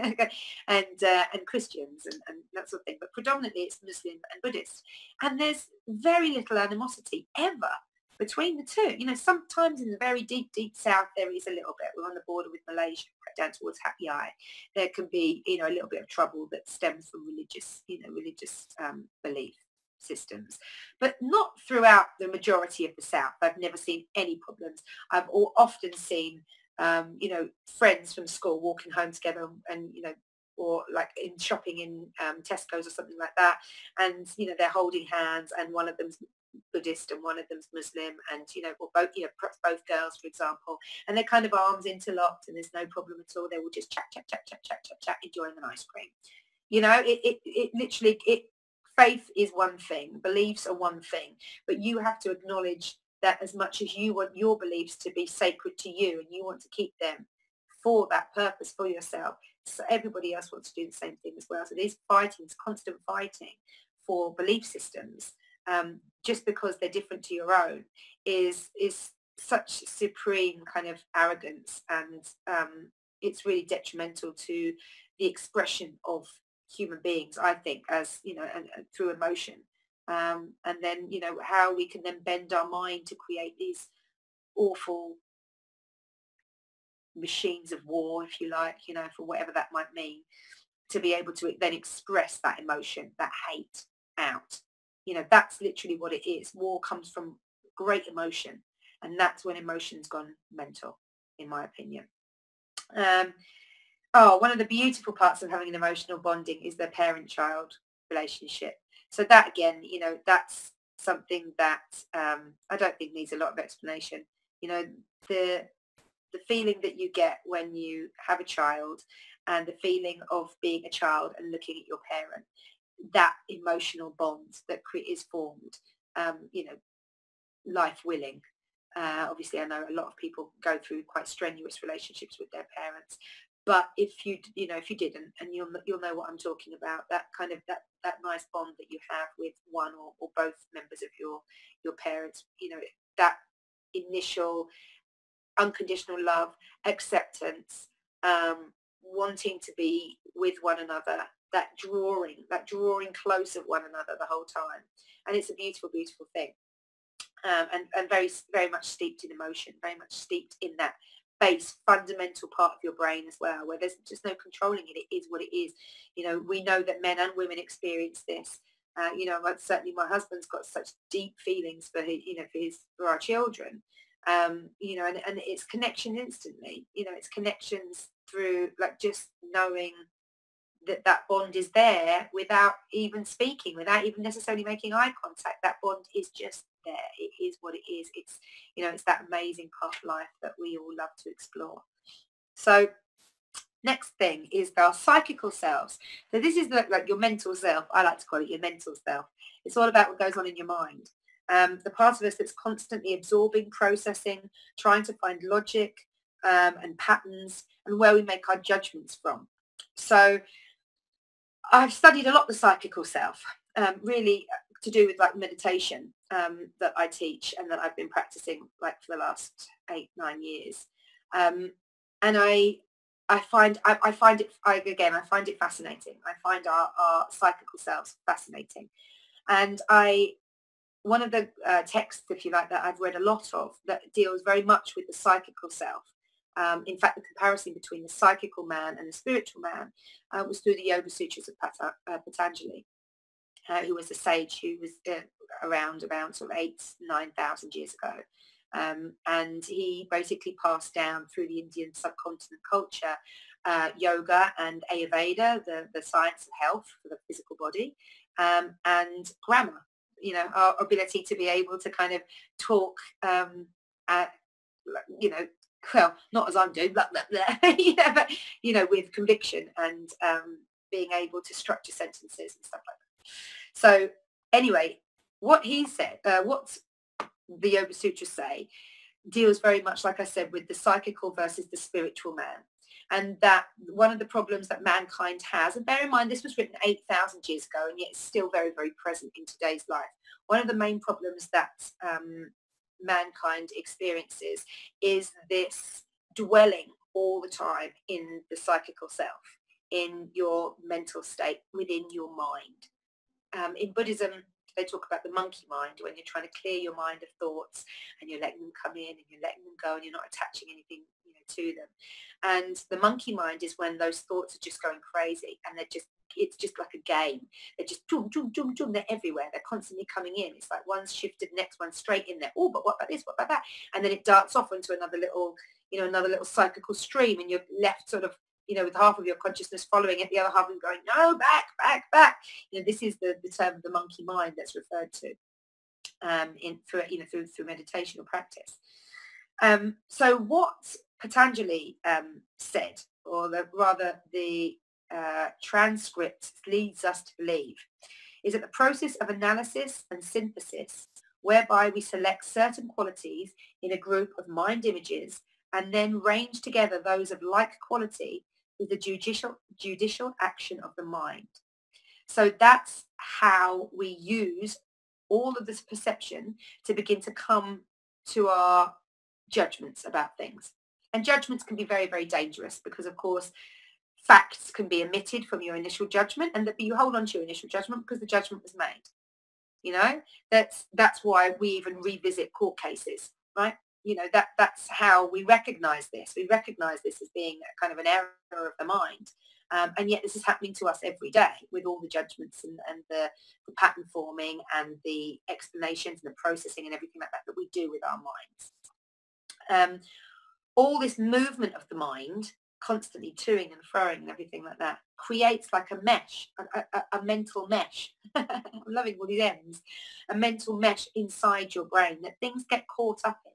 and Christians and that sort of thing. But predominantly it's Muslim and Buddhist. And there's very little animosity ever between the two. Sometimes in the very deep, deep south, there is a little bit. We're on the border with Malaysia, down towards Hat Yai. There can be, a little bit of trouble that stems from religious belief systems, but not throughout the majority of the south. I've never seen any problems. I've often seen, friends from school walking home together, and, or like in shopping in Tesco's or something like that, and they're holding hands, and one of them's Buddhist and one of them's Muslim, and or both, perhaps both girls, for example, and they're kind of arms interlocked, and there's no problem at all. They will just chat, enjoying an ice cream. It literally, faith is one thing, beliefs are one thing, but you have to acknowledge that as much as you want your beliefs to be sacred to you, and you want to keep them for that purpose for yourself, so everybody else wants to do the same thing as well. So there's fighting, it's constant fighting for belief systems. Just because they're different to your own is such supreme kind of arrogance, and it's really detrimental to the expression of human beings, I think, as and through emotion, and then how we can then bend our mind to create these awful machines of war, if you like, for whatever that might mean, to be able to then express that emotion, that hate out. That's literally what it is. War comes from great emotion, and that's when emotion's gone mental, in my opinion. One of the beautiful parts of having an emotional bonding is the parent-child relationship. So that, again, that's something that I don't think needs a lot of explanation. The feeling that you get when you have a child, and the feeling of being a child and looking at your parent, that emotional bond that is formed you know, life willing. Obviously, I know a lot of people go through quite strenuous relationships with their parents, but if you didn't, and you'll know what I'm talking about, that kind of that nice bond that you have with one or both members of your parents, you know, that initial unconditional love, acceptance, wanting to be with one another, that drawing close of one another the whole time, and it's a beautiful, beautiful thing. And very, very much steeped in emotion, very much steeped in that base fundamental part of your brain as well, where there's just no controlling it. It is what it is. You know, we know that men and women experience this. You know, certainly my husband's got such deep feelings for his, you know, for our children. You know, and it's connection instantly. You know, it's connections through like just knowing that bond is there without even speaking, without even necessarily making eye contact. That bond is just there. It is what it is. It's, you know, it's that amazing part of life that we all love to explore. So next thing is our psychical selves. So this is like your mental self. I like to call it your mental self. It's all about what goes on in your mind. The part of us that's constantly absorbing, processing, trying to find logic and patterns, and where we make our judgments from. So I've studied a lot the psychical self, really to do with like meditation that I teach and that I've been practicing like for the last 8-9 years. And I find it fascinating. I find our psychical selves fascinating. And one of the texts, if you like, that I've read a lot of that deals very much with the psychical self. In fact, the comparison between the psychical man and the spiritual man was through the Yoga Sutras of Patanjali, who was a sage who was around about sort of 8,000-9,000 years ago. And he basically passed down through the Indian subcontinent culture yoga and Ayurveda, the science of health for the physical body, and grammar, you know, our ability to be able to kind of talk, you know, well, not as I'm doing, blah, blah, blah, you know, but, you know, with conviction and being able to structure sentences and stuff like that. So anyway, what he said, what the Yoga Sutras say, deals very much, like I said, with the psychical versus the spiritual man. And that one of the problems that mankind has, and bear in mind this was written 8,000 years ago, and yet it's still very, very present in today's life. One of the main problems that mankind experiences is this dwelling all the time in the psychical self, in your mental state, within your mind. In Buddhism, they talk about the monkey mind, when you're trying to clear your mind of thoughts and you're letting them come in and you're letting them go and you're not attaching anything, you know, to them. And the monkey mind is when those thoughts are just going crazy and it's just like a game. They're just they're everywhere. They're constantly coming in. It's like one's shifted, next one's straight in there. Oh, but what about this? What about that? And then it darts off into another little psychical stream, and you're left sort of, you know, with half of your consciousness following it, the other half of going, no, back, back, back. You know, this is the term of the monkey mind that's referred to through meditation or practice. So what Patanjali said, or the transcript leads us to believe, is that the process of analysis and synthesis, whereby we select certain qualities in a group of mind images and then range together those of like quality, is the judicial action of the mind. So that's how we use all of this perception to begin to come to our judgments about things. And judgments can be very, very dangerous because, of course, facts can be omitted from your initial judgment, and that you hold on to your initial judgment because the judgment was made. You know, that's why we even revisit court cases, right? You know, that's how we recognize this. We recognize this as being a kind of an error of the mind. And yet this is happening to us every day with all the judgments and the pattern forming and the explanations and the processing and everything like that we do with our minds. All this movement of the mind, constantly toing and froing and everything like that, creates like a mesh, a mental mesh. I'm loving all these ends. A mental mesh inside your brain that things get caught up in.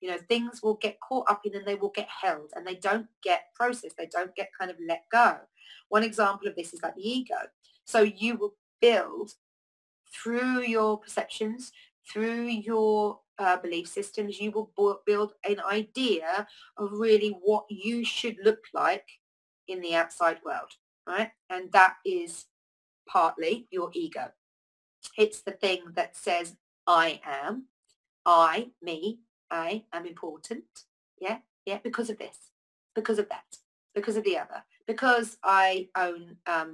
You know, things will get caught up in and they will get held and they don't get processed. They don't get kind of let go. One example of this is like the ego. So you will build through your perceptions, through your belief systems, you will build an idea of really what you should look like in the outside world, right? And that is partly your ego. It's the thing that says, I am, me, I am important. Yeah, yeah, because of this, because of that, because of the other, because I own, a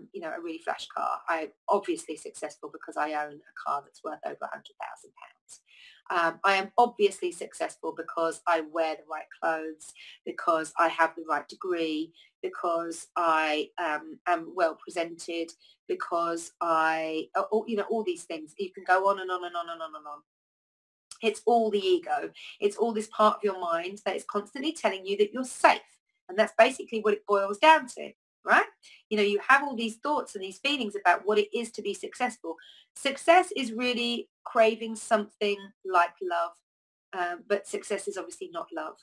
really flash car. I'm obviously successful because I own a car that's worth over £100,000. I am obviously successful because I wear the right clothes, because I have the right degree, because I am well presented, because all these things. You can go on and on and on and on and on. It's all the ego. It's all this part of your mind that is constantly telling you that you're safe. And that's basically what it boils down to, right? You have all these thoughts and these feelings about what it is to be successful. Success is really craving something like love, but success is obviously not love.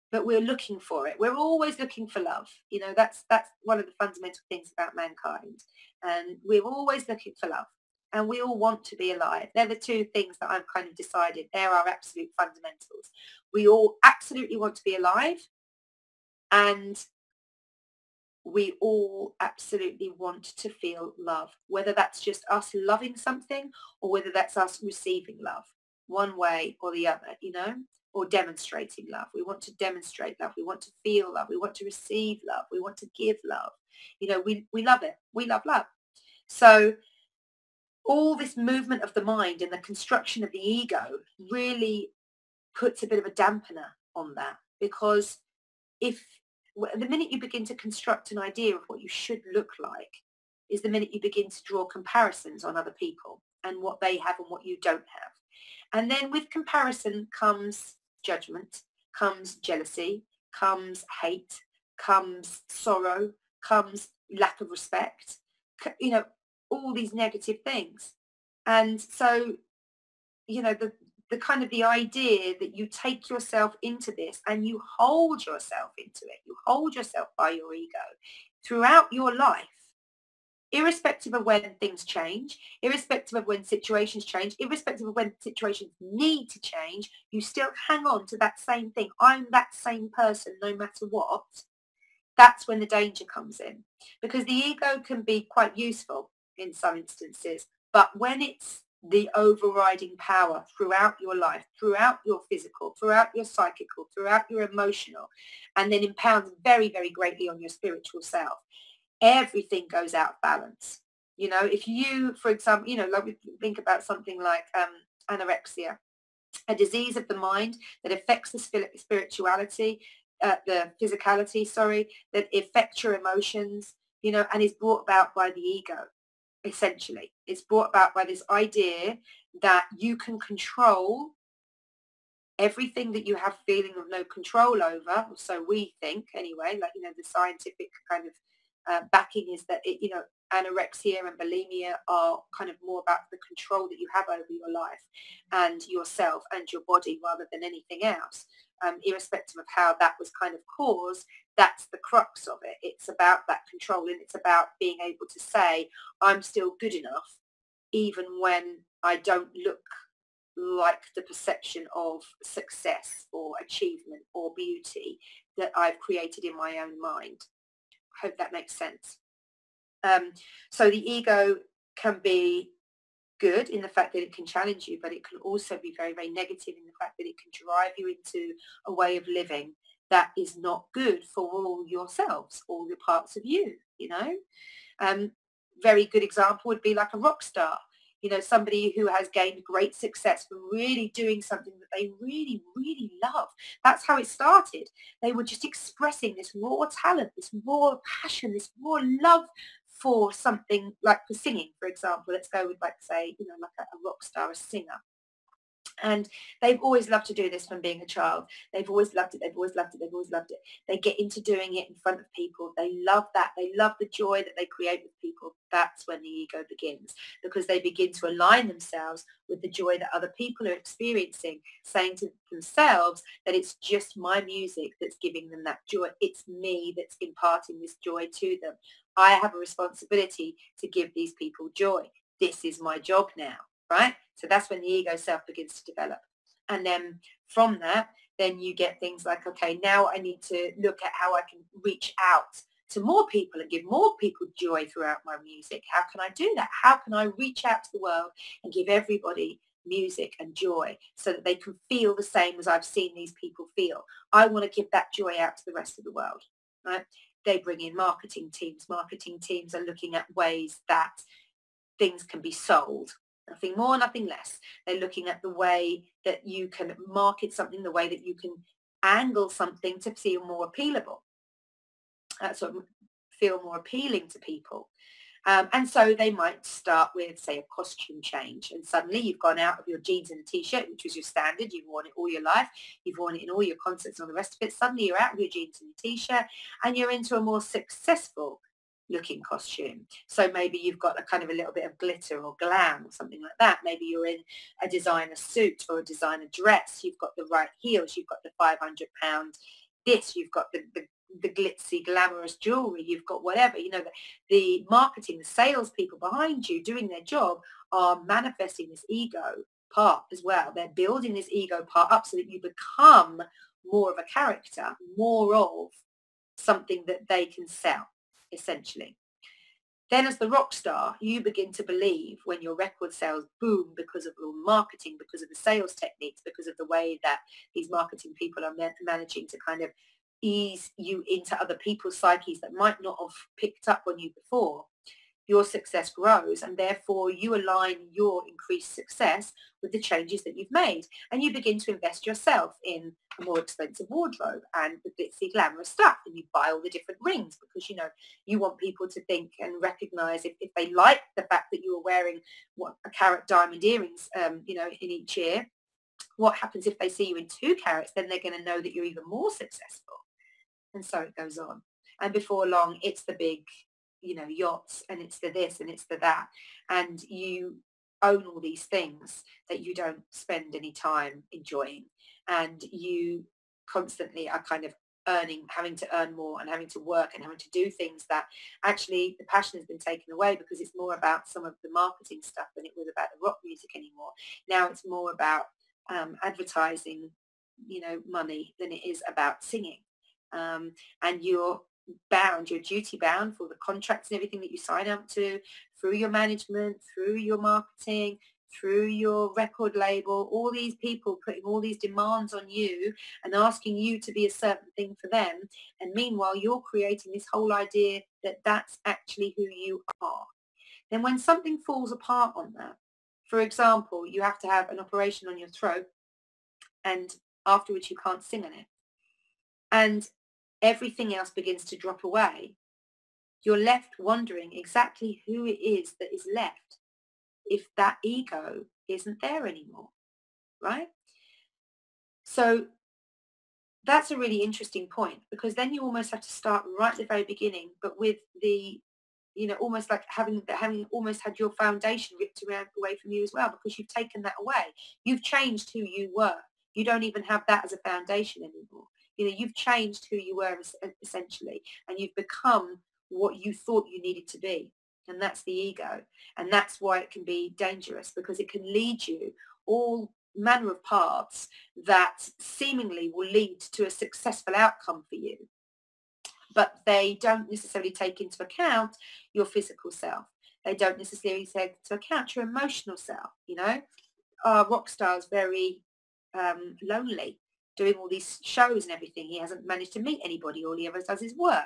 But we're looking for it. We're always looking for love. That's one of the fundamental things about mankind. And we're always looking for love. And we all want to be alive. They're the two things that I've kind of decided. They're our absolute fundamentals. We all absolutely want to be alive. And we all absolutely want to feel love, whether that's just us loving something or whether that's us receiving love, one way or the other, or demonstrating love. We want to demonstrate love. We want to feel love. We want to receive love. We want to give love. We love it. We love love. So all this movement of the mind and the construction of the ego really puts a bit of a dampener on that, because the minute you begin to construct an idea of what you should look like is the minute you begin to draw comparisons on other people and what they have and what you don't have. And then with comparison comes judgment, comes jealousy, comes hate, comes sorrow, comes lack of respect, all these negative things. And so, the kind of the idea that you take yourself into this and you hold yourself into it, you hold yourself by your ego throughout your life, irrespective of when things change, irrespective of when situations change, irrespective of when situations need to change, you still hang on to that same thing. I'm that same person no matter what. That's when the danger comes in, because the ego can be quite useful in some instances, but when it's the overriding power throughout your life, throughout your physical, throughout your psychical, throughout your emotional, and then impounds very, very greatly on your spiritual self, everything goes out of balance. If you, for example, like we think about something like anorexia, a disease of the mind that affects the spirituality, the physicality, that affects your emotions, and is brought about by the ego. Essentially, it's brought about by this idea that you can control everything that you have feeling of no control over, or so we think anyway. Like, the scientific kind of backing is that anorexia and bulimia are kind of more about the control that you have over your life and yourself and your body rather than anything else. Irrespective of how that was kind of caused, that's the crux of it. It's about that control, and it's about being able to say, I'm still good enough even when I don't look like the perception of success or achievement or beauty that I've created in my own mind. I hope that makes sense. So the ego can be good in the fact that it can challenge you, but it can also be very, very negative in the fact that it can drive you into a way of living that is not good for all yourselves, all the parts of you, Very good example would be like a rock star, somebody who has gained great success from really doing something that they really, really love. That's how it started. They were just expressing this raw talent, this raw passion, this raw love for something, like for singing, for example. Let's go with, like, say, like a rock star, a singer. And they've always loved to do this from being a child. They've always loved it. They've always loved it. They've always loved it. They get into doing it in front of people. They love that. They love the joy that they create with people. That's when the ego begins, because they begin to align themselves with the joy that other people are experiencing, saying to themselves that it's just my music that's giving them that joy. It's me that's imparting this joy to them. I have a responsibility to give these people joy. This is my job now, right? So that's when the ego self begins to develop. And then from that, then you get things like, okay, now I need to look at how I can reach out to more people and give more people joy throughout my music. How can I do that? How can I reach out to the world and give everybody music and joy so that they can feel the same as I've seen these people feel? I want to give that joy out to the rest of the world, right? They bring in marketing teams. Marketing teams are looking at ways that things can be sold. Nothing more, nothing less. They're looking at the way that you can market something, the way that you can angle something to feel more appealable, sort of feel more appealing to people. And so they might start with, say, a costume change, and suddenly you've gone out of your jeans and a t-shirt, which was your standard. You've worn it all your life. You've worn it in all your concerts and all the rest of it. Suddenly you're out of your jeans and a t-shirt, and you're into a more successful looking costume. So maybe you've got a kind of a little bit of glitter or glam or something like that. Maybe you're in a designer suit or a designer dress. You've got the right heels. You've got the £500 this. You've got the glitzy, glamorous jewelry, you've got whatever, the marketing, the salespeople behind you doing their job are manifesting this ego part as well. They're building this ego part up so that you become more of a character, more of something that they can sell, essentially. Then as the rock star, you begin to believe when your record sales boom because of all marketing, because of the sales techniques, because of the way that these marketing people are managing to kind of ease you into other people's psyches that might not have picked up on you before, your success grows, and therefore you align your increased success with the changes that you've made, and you begin to invest yourself in a more expensive wardrobe and the glitzy glamorous stuff, and you buy all the different rings because you want people to think and recognize if they like the fact that you are wearing a carat diamond earrings in each ear. What happens if they see you in 2 carats? Then they're going to know that you're even more successful. And so it goes on. And before long, it's the big, yachts, and it's the this and it's the that. And you own all these things that you don't spend any time enjoying. And you constantly are kind of having to earn more and having to work and having to do things that actually the passion has been taken away, because it's more about some of the marketing stuff than it was about the rock music anymore. Now it's more about advertising, money than it is about singing. And you're duty bound for the contracts and everything that you sign up to, through your management, through your marketing, through your record label, all these people putting all these demands on you and asking you to be a certain thing for them. And meanwhile, you're creating this whole idea that that's actually who you are. Then when something falls apart on that, for example, you have to have an operation on your throat, and afterwards you can't sing on it, and everything else begins to drop away, you're left wondering exactly who it is that is left if that ego isn't there anymore, right? So that's a really interesting point, because then you almost have to start right at the very beginning, but with the, almost like having almost had your foundation ripped away from you as well, because you've taken that away. You've changed who you were. You don't even have that as a foundation anymore. You've changed who you were essentially, and you've become what you thought you needed to be. And that's the ego. And that's why it can be dangerous, because it can lead you all manner of paths that seemingly will lead to a successful outcome for you. But they don't necessarily take into account your physical self. They don't necessarily take into account your emotional self. Our rock star is very lonely, doing all these shows and everything. He hasn't managed to meet anybody. All he ever does is work.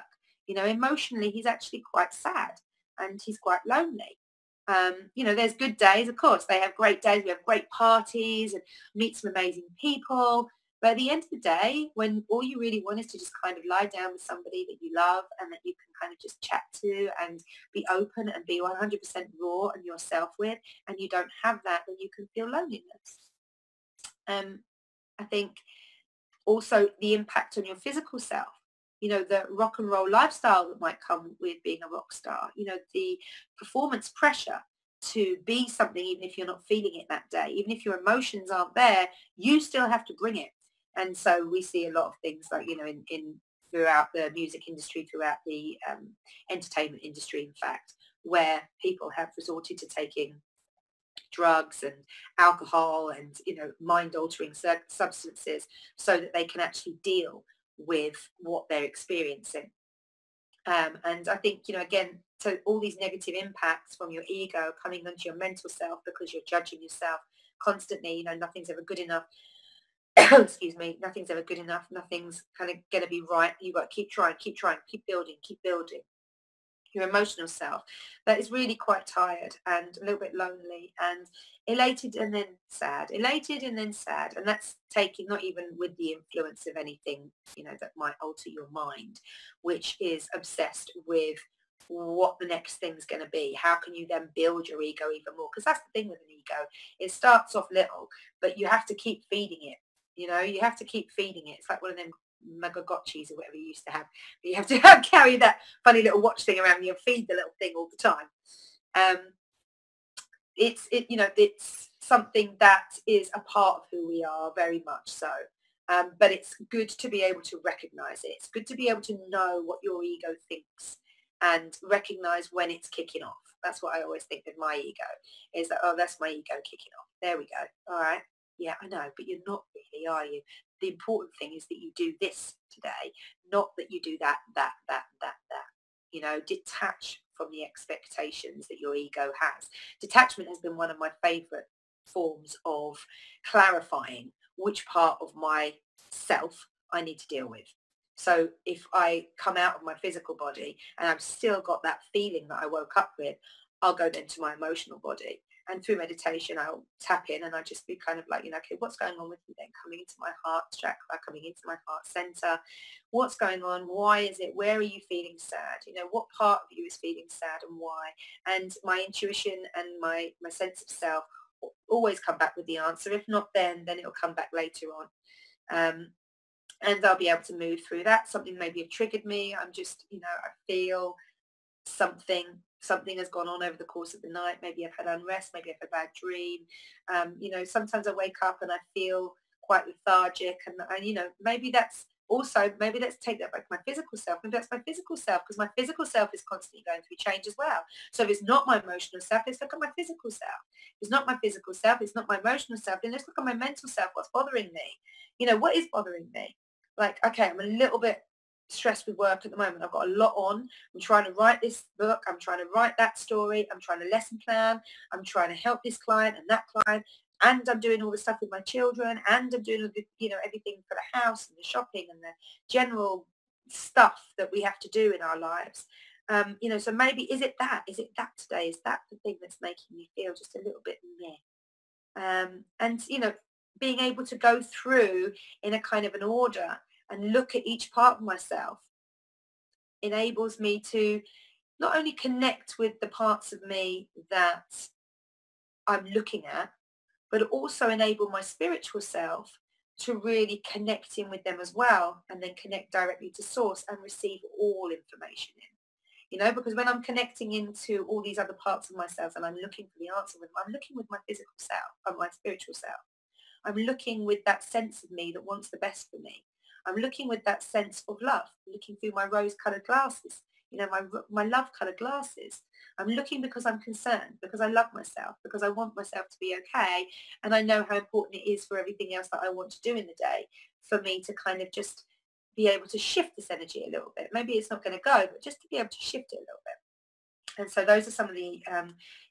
Emotionally, he's actually quite sad and he's quite lonely. There's good days, of course. They have great days. We have great parties and meet some amazing people. But at the end of the day, when all you really want is to just kind of lie down with somebody that you love and that you can kind of just chat to and be open and be 100% raw and yourself with, and you don't have that, then you can feel loneliness. I think also the impact on your physical self, the rock and roll lifestyle that might come with being a rock star, the performance pressure to be something, even if you're not feeling it that day, even if your emotions aren't there, you still have to bring it. And so we see a lot of things like, in throughout the music industry, throughout the entertainment industry, in fact, where people have resorted to taking drugs and alcohol and, you know, mind-altering substances so that they can actually deal with what they're experiencing. And I think, you know, again, so all these negative impacts from your ego coming onto your mental self because you're judging yourself constantly, you know, nothing's ever good enough. Excuse me, nothing's ever good enough. Nothing's kind of going to be right. You've got to keep trying, keep building, keep building. Your emotional self that is really quite tired and a little bit lonely and elated and then sad, elated and then sad. And that's taking not even with the influence of anything, you know, that might alter your mind, which is obsessed with what the next thing's going to be. How can you then build your ego even more? Because that's the thing with an ego. It starts off little, but you have to keep feeding it. You know, you have to keep feeding it. It's like one of them Magagotchis or whatever you used to have. But you have to carry that funny little watch thing around you and feed the little thing all the time. You know, it's something that is a part of who we are, very much so. But it's good to be able to recognize it. It's good to be able to know what your ego thinks and recognize when it's kicking off. That's what I always think with my ego, is that, oh, that's my ego kicking off. There we go. All right. Yeah, I know, but you're not really, are you? The important thing is that you do this today, not that you do that. You know, detach from the expectations that your ego has. Detachment has been one of my favorite forms of clarifying which part of my self I need to deal with. So if I come out of my physical body and I've still got that feeling that I woke up with, I'll go then to my emotional body. And through meditation, I'll tap in and I'll just be kind of like, you know, okay, what's going on with you then? Coming into my heart chakra, coming into my heart center. What's going on? Why is it? Where are you feeling sad? You know, what part of you is feeling sad and why? And my intuition and my sense of self will always come back with the answer. If not then it'll come back later on. And I'll be able to move through that. Something maybe have triggered me. I'm just, you know, I feel something has gone on over the course of the night. Maybe I've had unrest, maybe I've had a bad dream. You know, sometimes I wake up and I feel quite lethargic and you know, maybe let's take that back to my physical self. Maybe that's my physical self, because my physical self is constantly going through change as well. So if it's not my emotional self, let's look at my physical self. If it's not my physical self, it's not my emotional self, then let's look at my mental self. What's bothering me? You know, what is bothering me? Like, okay, I'm a little bit stressed with work at the moment. I've got a lot on. I'm trying to write this book. I'm trying to write that story. I'm trying to lesson plan. I'm trying to help this client and that client. And I'm doing all the stuff with my children. And I'm doing, you know, everything for the house and the shopping and the general stuff that we have to do in our lives. You know, so maybe is it that today? Is that the thing that's making me feel just a little bit meh? And, you know, being able to go through in a kind of an order and look at each part of myself enables me to not only connect with the parts of me that I'm looking at, but also enable my spiritual self to really connect in with them as well, and then connect directly to source and receive all information in. You know, because when I'm connecting into all these other parts of myself and I'm looking for the answer with them, I'm looking with my physical self and my spiritual self. I'm looking with that sense of me that wants the best for me. I'm looking with that sense of love, looking through my rose-colored glasses, you know, my love-colored glasses. I'm looking because I'm concerned, because I love myself, because I want myself to be okay. And I know how important it is for everything else that I want to do in the day for me to kind of just be able to shift this energy a little bit. Maybe it's not going to go, but just to be able to shift it a little bit. And so those are some of the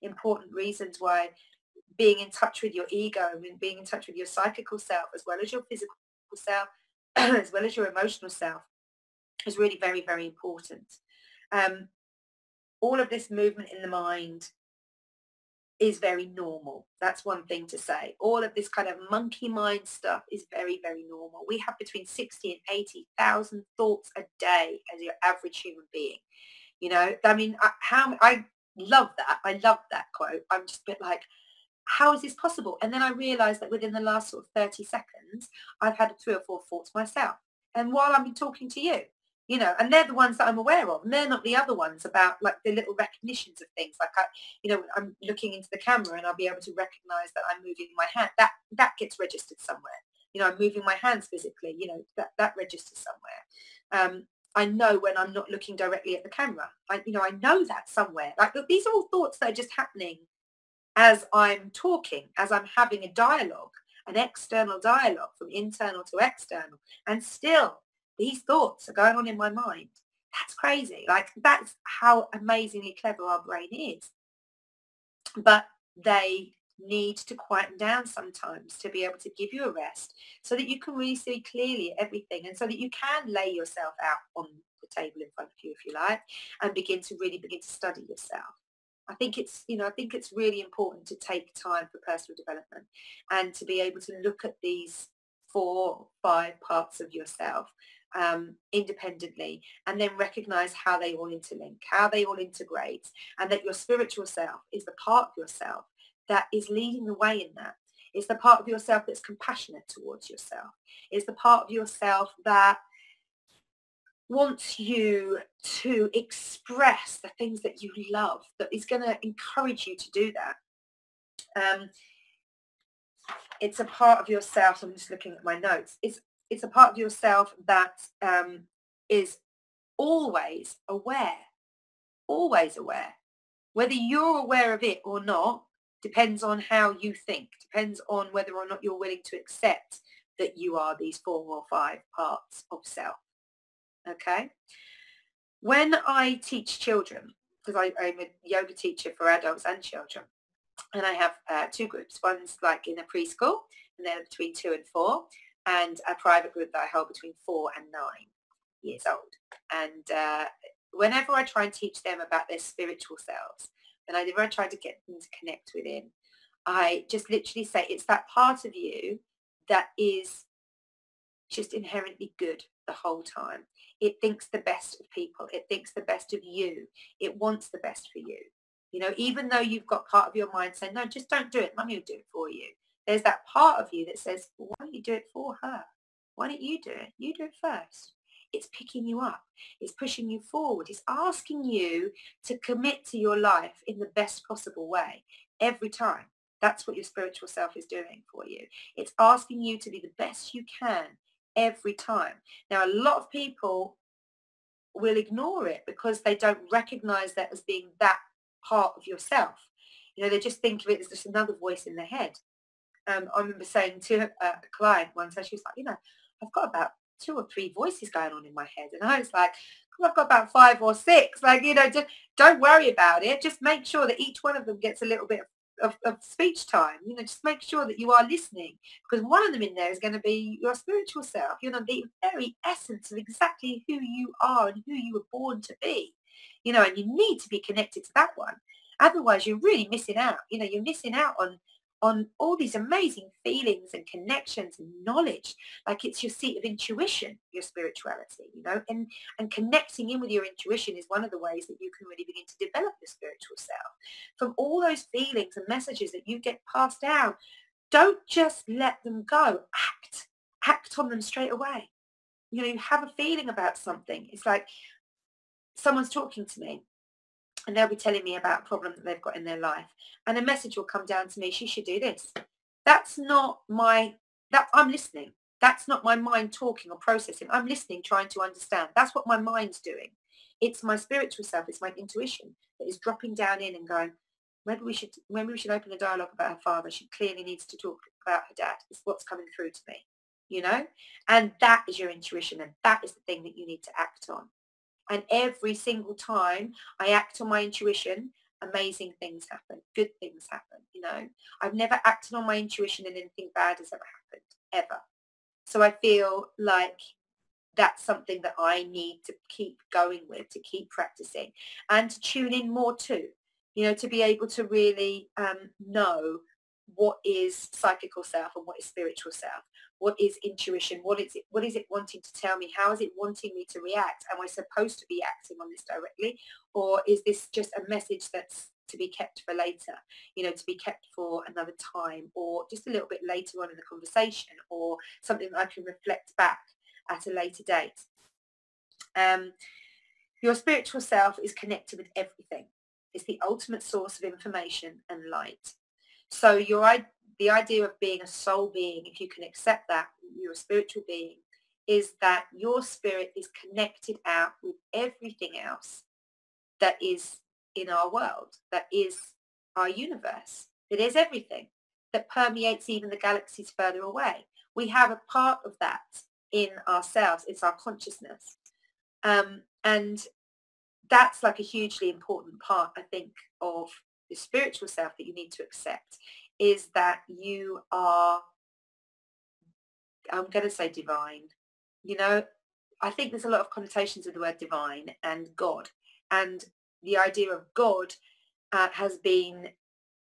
important reasons why being in touch with your ego and being in touch with your psychical self, as well as your physical self, as well as your emotional self, is really very, very important. All of this movement in the mind is very normal. That's one thing to say. All of this kind of monkey mind stuff is very, very normal. We have between 60 and 80,000 thoughts a day as your average human being. You know, I mean, I love that. I love that quote. I'm just a bit like, how is this possible? And then I realized that within the last sort of 30 seconds, I've had 3 or 4 thoughts myself. And while I'm talking to you, you know, and they're the ones that I'm aware of. And they're not the other ones about like the little recognitions of things. Like you know, I'm looking into the camera and I'll be able to recognize that I'm moving my hand. That gets registered somewhere. You know, I'm moving my hands physically, you know, that registers somewhere. I know when I'm not looking directly at the camera. I know that somewhere. Like these are all thoughts that are just happening. as I'm talking, as I'm having a dialogue, an external dialogue from internal to external, and still these thoughts are going on in my mind. That's crazy. Like, that's how amazingly clever our brain is. But they need to quieten down sometimes to be able to give you a rest so that you can really see clearly everything, and so that you can lay yourself out on the table in front of you, if you like, and begin to study yourself. I think it's really important to take time for personal development and to be able to look at these 4, 5 parts of yourself independently, and then recognize how they all interlink, how they all integrate, and that your spiritual self is the part of yourself that is leading the way in that. It's the part of yourself that's compassionate towards yourself. It's the part of yourself that wants you to express the things that you love, that is going to encourage you to do that. It's a part of yourself, I'm just looking at my notes, it's a part of yourself that is always aware. Whether you're aware of it or not depends on how you think, depends on whether or not you're willing to accept that you are these 4 or 5 parts of self. Okay? When I teach children, because I'm a yoga teacher for adults and children, and I have 2 groups. One's like in a preschool, and they're between 2 and 4, and a private group that I hold between 4 and 9 years old. And whenever I try and teach them about their spiritual selves, whenever I try to get them to connect within, I just literally say it's that part of you that is just inherently good the whole time. It thinks the best of people. It thinks the best of you. It wants the best for you. You know, even though you've got part of your mind saying, no, just don't do it. Mummy will do it for you. There's that part of you that says, well, why don't you do it for her? Why don't you do it? You do it first. It's picking you up. It's pushing you forward. It's asking you to commit to your life in the best possible way every time. That's what your spiritual self is doing for you. It's asking you to be the best you can every time. Now, a lot of people will ignore it because they don't recognize that as being that part of yourself. You know, they just think of it as just another voice in their head. I remember saying to a client once, she was like, you know, I've got about 2 or 3 voices going on in my head. And I was like, I've got about 5 or 6. Like, you know, just don't worry about it. Just make sure that each one of them gets a little bit of speech time. You know, just make sure that you are listening, because one of them in there is going to be your spiritual self. You know, the very essence of exactly who you are and who you were born to be. You know, and you need to be connected to that one. Otherwise, you're really missing out. You know, you're missing out on all these amazing feelings and connections and knowledge. Like, it's your seat of intuition, your spirituality, you know, and connecting in with your intuition is one of the ways that you can really begin to develop your spiritual self. From all those feelings and messages that you get passed down, don't just let them go. Act on them straight away. You know, you have a feeling about something. It's like someone's talking to me, and they'll be telling me about a problem that they've got in their life, and a message will come down to me, she should do this. That's not I'm listening. That's not my mind talking or processing. I'm listening, trying to understand. That's what my mind's doing. It's my spiritual self, it's my intuition that is dropping down in and going, maybe we should open a dialogue about her father. She clearly needs to talk about her dad. It's what's coming through to me, you know? And that is your intuition, and that is the thing that you need to act on. And every single time I act on my intuition, amazing things happen, good things happen, you know. I've never acted on my intuition and anything bad has ever happened, ever. So I feel like that's something that I need to keep going with, to keep practicing, and to tune in more to, you know, to be able to really know what is psychical self and what is spiritual self. What is intuition? What is it wanting to tell me? How is it wanting me to react? Am I supposed to be acting on this directly? Or is this just a message that's to be kept for later, you know, to be kept for another time, or just a little bit later on in the conversation, or something that I can reflect back at a later date? Your spiritual self is connected with everything. It's the ultimate source of information and light. So the idea of being a soul being, if you can accept that, you're a spiritual being, is that your spirit is connected out with everything else that is in our world, that is our universe. It is everything that permeates even the galaxies further away. We have a part of that in ourselves. It's our consciousness. And that's like a hugely important part, I think, of the spiritual self that you need to accept, is that you are, I'm going to say divine. You know, I think there's a lot of connotations with the word divine and God. And the idea of God has been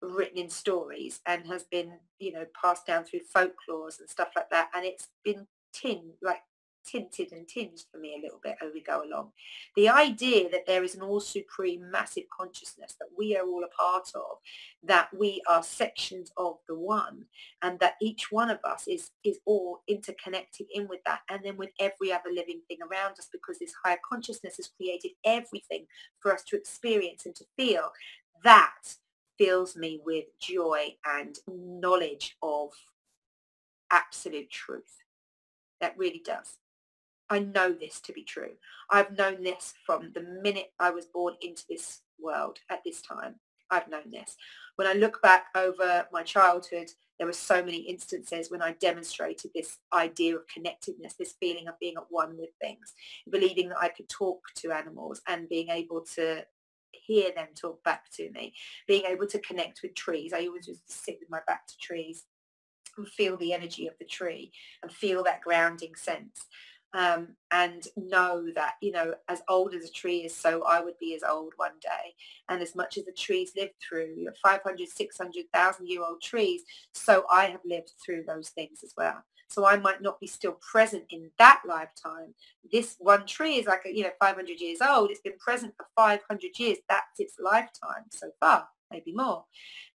written in stories and has been, you know, passed down through folklores and stuff like that. And it's been tinted and tinged for me a little bit as we go along. The idea that there is an all supreme massive consciousness that we are all a part of, that we are sections of the one, and that each one of us is all interconnected in with that, and then with every other living thing around us, because this higher consciousness has created everything for us to experience and to feel. That fills me with joy and knowledge of absolute truth. That really does. I know this to be true. I've known this from the minute I was born into this world at this time. I've known this. When I look back over my childhood, there were so many instances when I demonstrated this idea of connectedness, this feeling of being at one with things, believing that I could talk to animals and being able to hear them talk back to me, being able to connect with trees. I always used to sit with my back to trees and feel the energy of the tree and feel that grounding sense. And know that, you know, as old as a tree is, so I would be as old one day. And as much as the trees lived through 500, 600,000 year old trees, so I have lived through those things as well. So I might not be still present in that lifetime. This one tree is like, 500 years old. It's been present for 500 years. That's its lifetime so far, maybe more.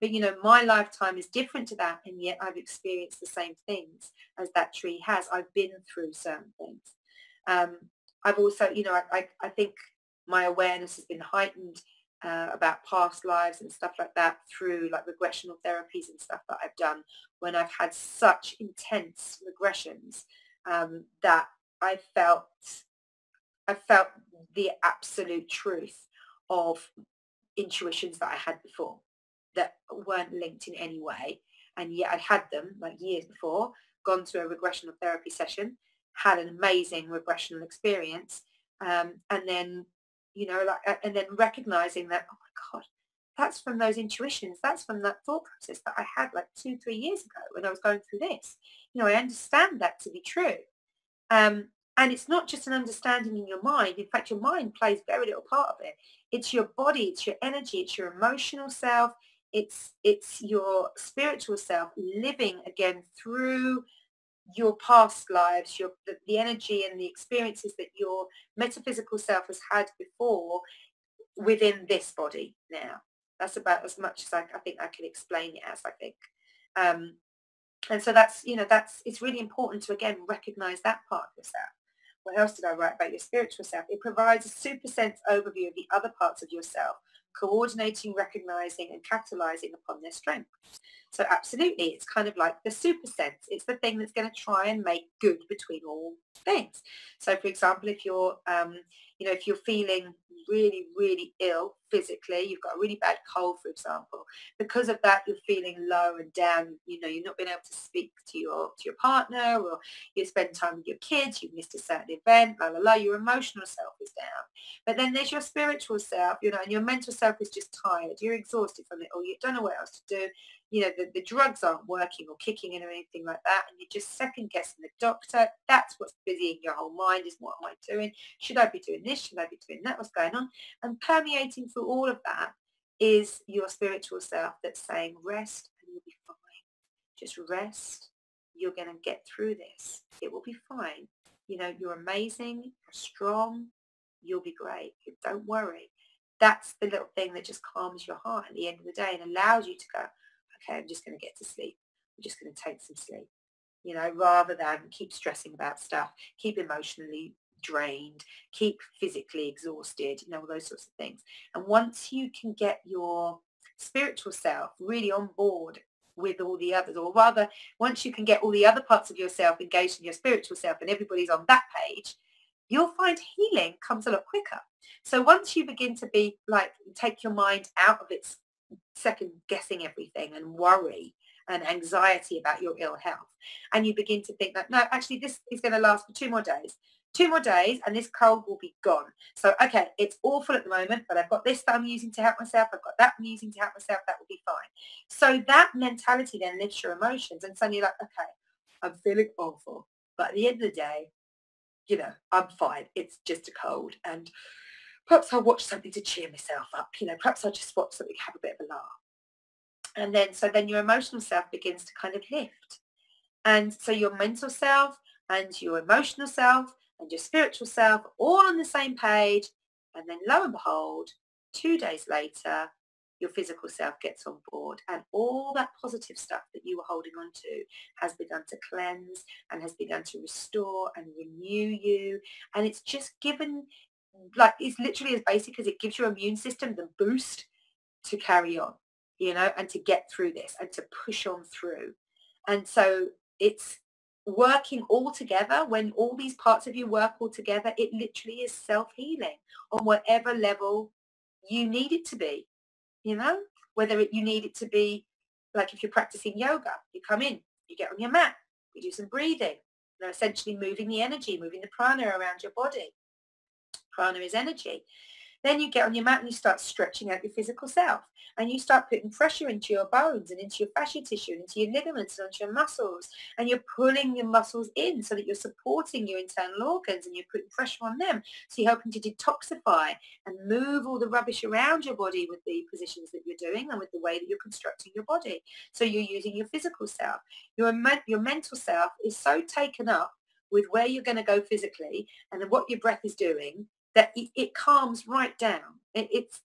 But, you know, my lifetime is different to that, and yet I've experienced the same things as that tree has. I've been through certain things. I've also, you know, I think my awareness has been heightened about past lives and stuff like that through like regressional therapies and stuff that I've done when I've had such intense regressions that I felt the absolute truth of intuitions that I had before that weren't linked in any way, and yet I'd had them like years before, gone to a regressional therapy session, had an amazing regressional experience, and then, you know, like, and then recognizing that, oh my God, that's from those intuitions, that's from that thought process that I had like 2-3 years ago when I was going through this. You know, I understand that to be true. And it's not just an understanding in your mind. In fact, your mind plays very little part of it. It's your body, it's your energy, it's your emotional self, it's your spiritual self living again through your past lives, the energy and the experiences that your metaphysical self has had before within this body now. That's about as much as I think I can explain it as, I think. And so that's, you know, it's really important to, again, recognize that part of yourself. What else did I write about your spiritual self? It provides a super sense overview of the other parts of yourself, coordinating, recognizing, and capitalizing upon their strengths. So absolutely, it's kind of like the super sense. It's the thing that's going to try and make good between all things. So for example, if you're, if you're feeling really, really ill physically, you've got a really bad cold, for example, because of that, you're feeling low and down, you know, you're not being able to speak to your partner, or you spend time with your kids, you've missed a certain event, la, la, la, your emotional self is down. But then there's your spiritual self, you know, and your mental self is just tired, you're exhausted from it, or you don't know what else to do. You know, the drugs aren't working or kicking in or anything like that, and you're just second guessing the doctor. That's what's busy in your whole mind, is what am I doing? Should I be doing this? Should I be doing that? What's going on? And permeating through all of that is your spiritual self that's saying, rest and you'll be fine. Just rest. You're going to get through this. It will be fine. You know, you're amazing. You're strong. You'll be great. Don't worry. That's the little thing that just calms your heart at the end of the day and allows you to go, okay, I'm just going to get to sleep. I'm just going to take some sleep, you know, rather than keep stressing about stuff, keep emotionally drained, keep physically exhausted, you know, all those sorts of things. And once you can get your spiritual self really on board with all the others, or rather, once you can get all the other parts of yourself engaged in your spiritual self and everybody's on that page, you'll find healing comes a lot quicker. So once you begin to be like, take your mind out of its second guessing everything and worry and anxiety about your ill health. And you begin to think that, no, actually, this is going to last for 2 more days. 2 more days and this cold will be gone. So, okay, it's awful at the moment, but I've got this that I'm using to help myself. I've got that I'm using to help myself. That will be fine. So that mentality then lifts your emotions, and suddenly you're like, okay, I'm feeling awful. But at the end of the day, I'm fine. It's just a cold. And perhaps I'll watch something to cheer myself up. Perhaps I'll just watch something, have a bit of a laugh. And then your emotional self begins to kind of lift. And so your mental self and your emotional self and your spiritual self all on the same page. And then lo and behold, 2 days later, your physical self gets on board, and all that positive stuff that you were holding on to has begun to cleanse and has begun to restore and renew you. And it's just given, like, it's literally as basic as it gives your immune system the boost to carry on, and to get through this and to push on through. And so it's working all together. When all these parts of you work all together, it literally is self-healing on whatever level you need it to be, whether you need it to be, like, if you're practicing yoga, you come in, you get on your mat, you do some breathing, essentially moving the energy, moving the prana around your body. Prana is energy. Then you get on your mat and you start stretching out your physical self, and you start putting pressure into your bones and into your fascia tissue and into your ligaments and onto your muscles, and you're pulling your muscles in so that you're supporting your internal organs and you're putting pressure on them. So you're helping to detoxify and move all the rubbish around your body with the positions that you're doing and with the way that you're constructing your body. So you're using your physical self. Your mental self is so taken up with where you're going to go physically and what your breath is doing that it calms right down.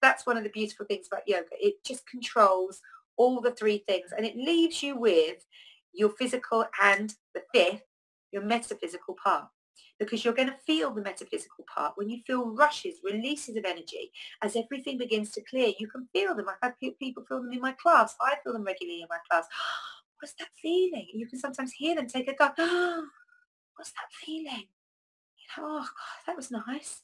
That's one of the beautiful things about yoga. It just controls all the three things, and it leaves you with your physical and the fifth, your metaphysical part, because you're going to feel the metaphysical part when you feel rushes, releases of energy. As everything begins to clear, you can feel them. I've had people feel them in my class. I feel them regularly in my class. What's that feeling? And you can sometimes hear them take a go. What's that feeling? Oh, God, that was nice.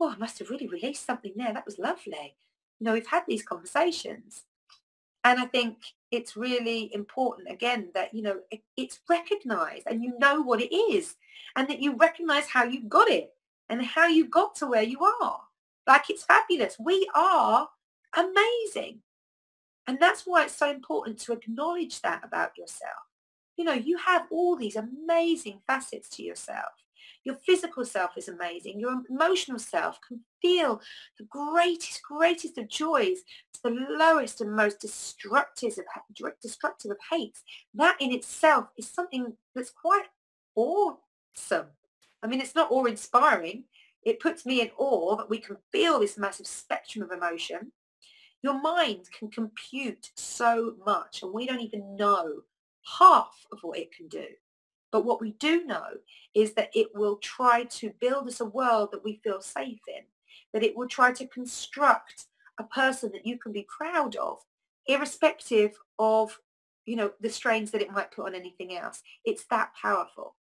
Oh, I must have really released something there. That was lovely. We've had these conversations. And I think it's really important, again, that, it's recognized and you know what it is, and that you recognize how you got it and how you got to where you are. Like, it's fabulous. We are amazing. And that's why it's so important to acknowledge that about yourself. You have all these amazing facets to yourself. Your physical self is amazing. Your emotional self can feel the greatest of joys to the lowest and most destructive of hates. That in itself is something that's quite awesome. I mean, it's not awe-inspiring. It puts me in awe that we can feel this massive spectrum of emotion. Your mind can compute so much, and we don't even know half of what it can do. But what we do know is that it will try to build us a world that we feel safe in, that it will try to construct a person that you can be proud of, irrespective of, the strains that it might put on anything else. It's that powerful,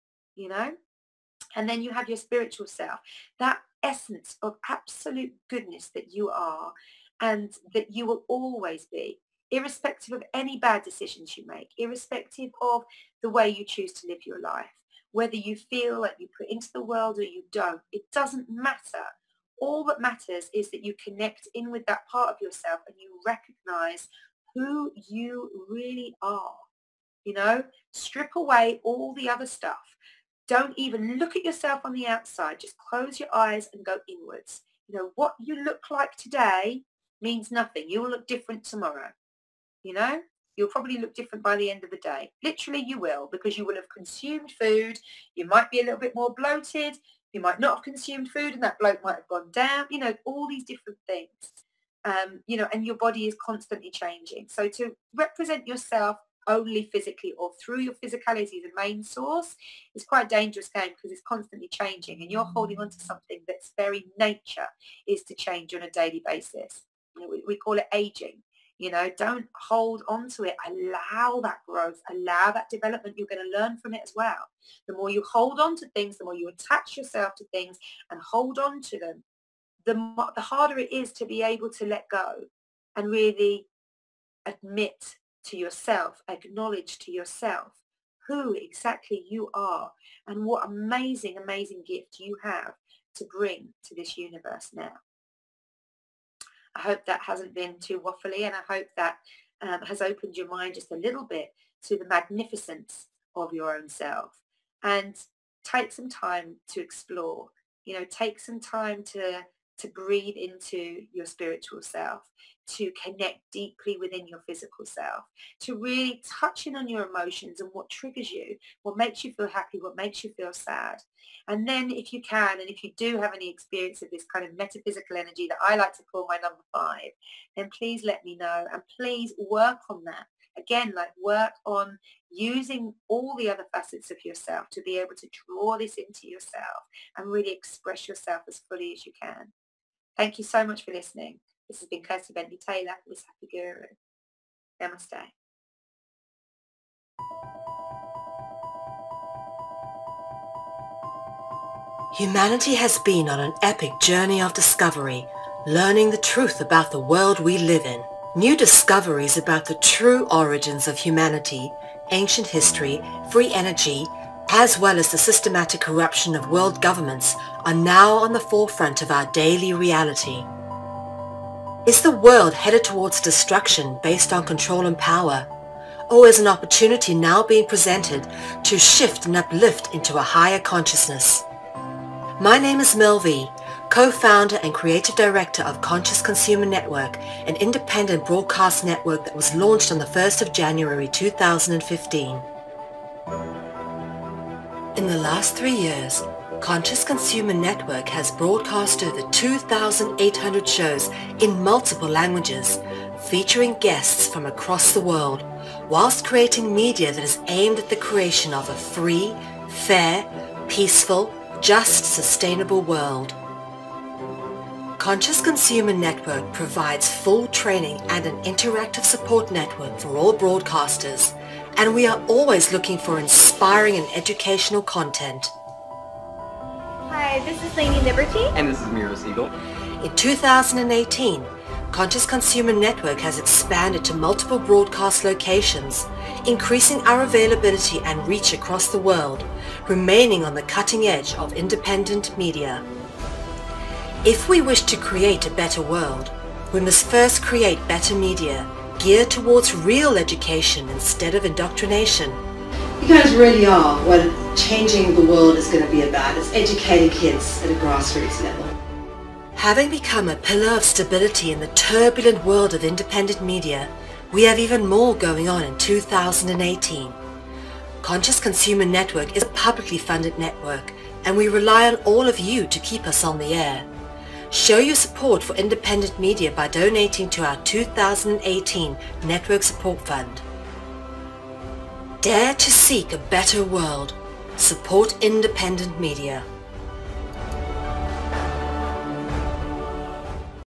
And then you have your spiritual self, that essence of absolute goodness that you are and that you will always be, irrespective of any bad decisions you make, irrespective of the way you choose to live your life, whether you feel like you put into the world or you don't. It doesn't matter. All that matters is that you connect in with that part of yourself and you recognize who you really are. Strip away all the other stuff. Don't even look at yourself on the outside. Just close your eyes and go inwards. What you look like today means nothing. You will look different tomorrow. You'll probably look different by the end of the day. Literally, you will, because you will have consumed food. You might be a little bit more bloated. You might not have consumed food and that bloat might have gone down. All these different things. And your body is constantly changing. So to represent yourself only physically or through your physicality, the main source, is quite a dangerous game because it's constantly changing and you're holding on to something that's very nature is to change on a daily basis. We call it aging. Don't hold on to it. Allow that growth, allow that development. You're going to learn from it as well. The more you hold on to things, the more you attach yourself to things and hold on to them, the harder it is to be able to let go and really admit to yourself, acknowledge to yourself who exactly you are and what amazing, amazing gift you have to bring to this universe now. I hope that hasn't been too waffly, and I hope that has opened your mind just a little bit to the magnificence of your own self. And take some time to explore, take some time to breathe into your spiritual self, to connect deeply within your physical self, to really touch in on your emotions and what triggers you, what makes you feel happy, what makes you feel sad. And then if you can, and if you do have any experience of this kind of metaphysical energy that I like to call my number 5, then please let me know, and please work on that. Again, like work on using all the other facets of yourself to be able to draw this into yourself and really express yourself as fully as you can. Thank you so much for listening. This has been Kirsty Bentley Taylor, Miss Happy Guru. Namaste. Humanity has been on an epic journey of discovery, learning the truth about the world we live in. New discoveries about the true origins of humanity, ancient history, free energy, as well as the systematic corruption of world governments are now on the forefront of our daily reality. Is the world headed towards destruction based on control and power? Or is an opportunity now being presented to shift and uplift into a higher consciousness? My name is Mel V, co-founder and creative director of Conscious Consumer Network, an independent broadcast network that was launched on the 1st of January 2015. In the last 3 years, Conscious Consumer Network has broadcast over 2,800 shows in multiple languages, featuring guests from across the world, whilst creating media that is aimed at the creation of a free, fair, peaceful, just, sustainable world. Conscious Consumer Network provides full training and an interactive support network for all broadcasters, and we are always looking for inspiring and educational content. Hi, this is Lainey Liberty. And this is Miro Siegel. In 2018, Conscious Consumer Network has expanded to multiple broadcast locations, increasing our availability and reach across the world, remaining on the cutting edge of independent media. If we wish to create a better world, we must first create better media, geared towards real education instead of indoctrination. You guys really are what changing the world is going to be about. It's educating kids at a grassroots level. Having become a pillar of stability in the turbulent world of independent media, we have even more going on in 2018. Conscious Consumer Network is a publicly funded network, and we rely on all of you to keep us on the air. Show your support for independent media by donating to our 2018 Network Support Fund. Dare to seek a better world. Support independent media.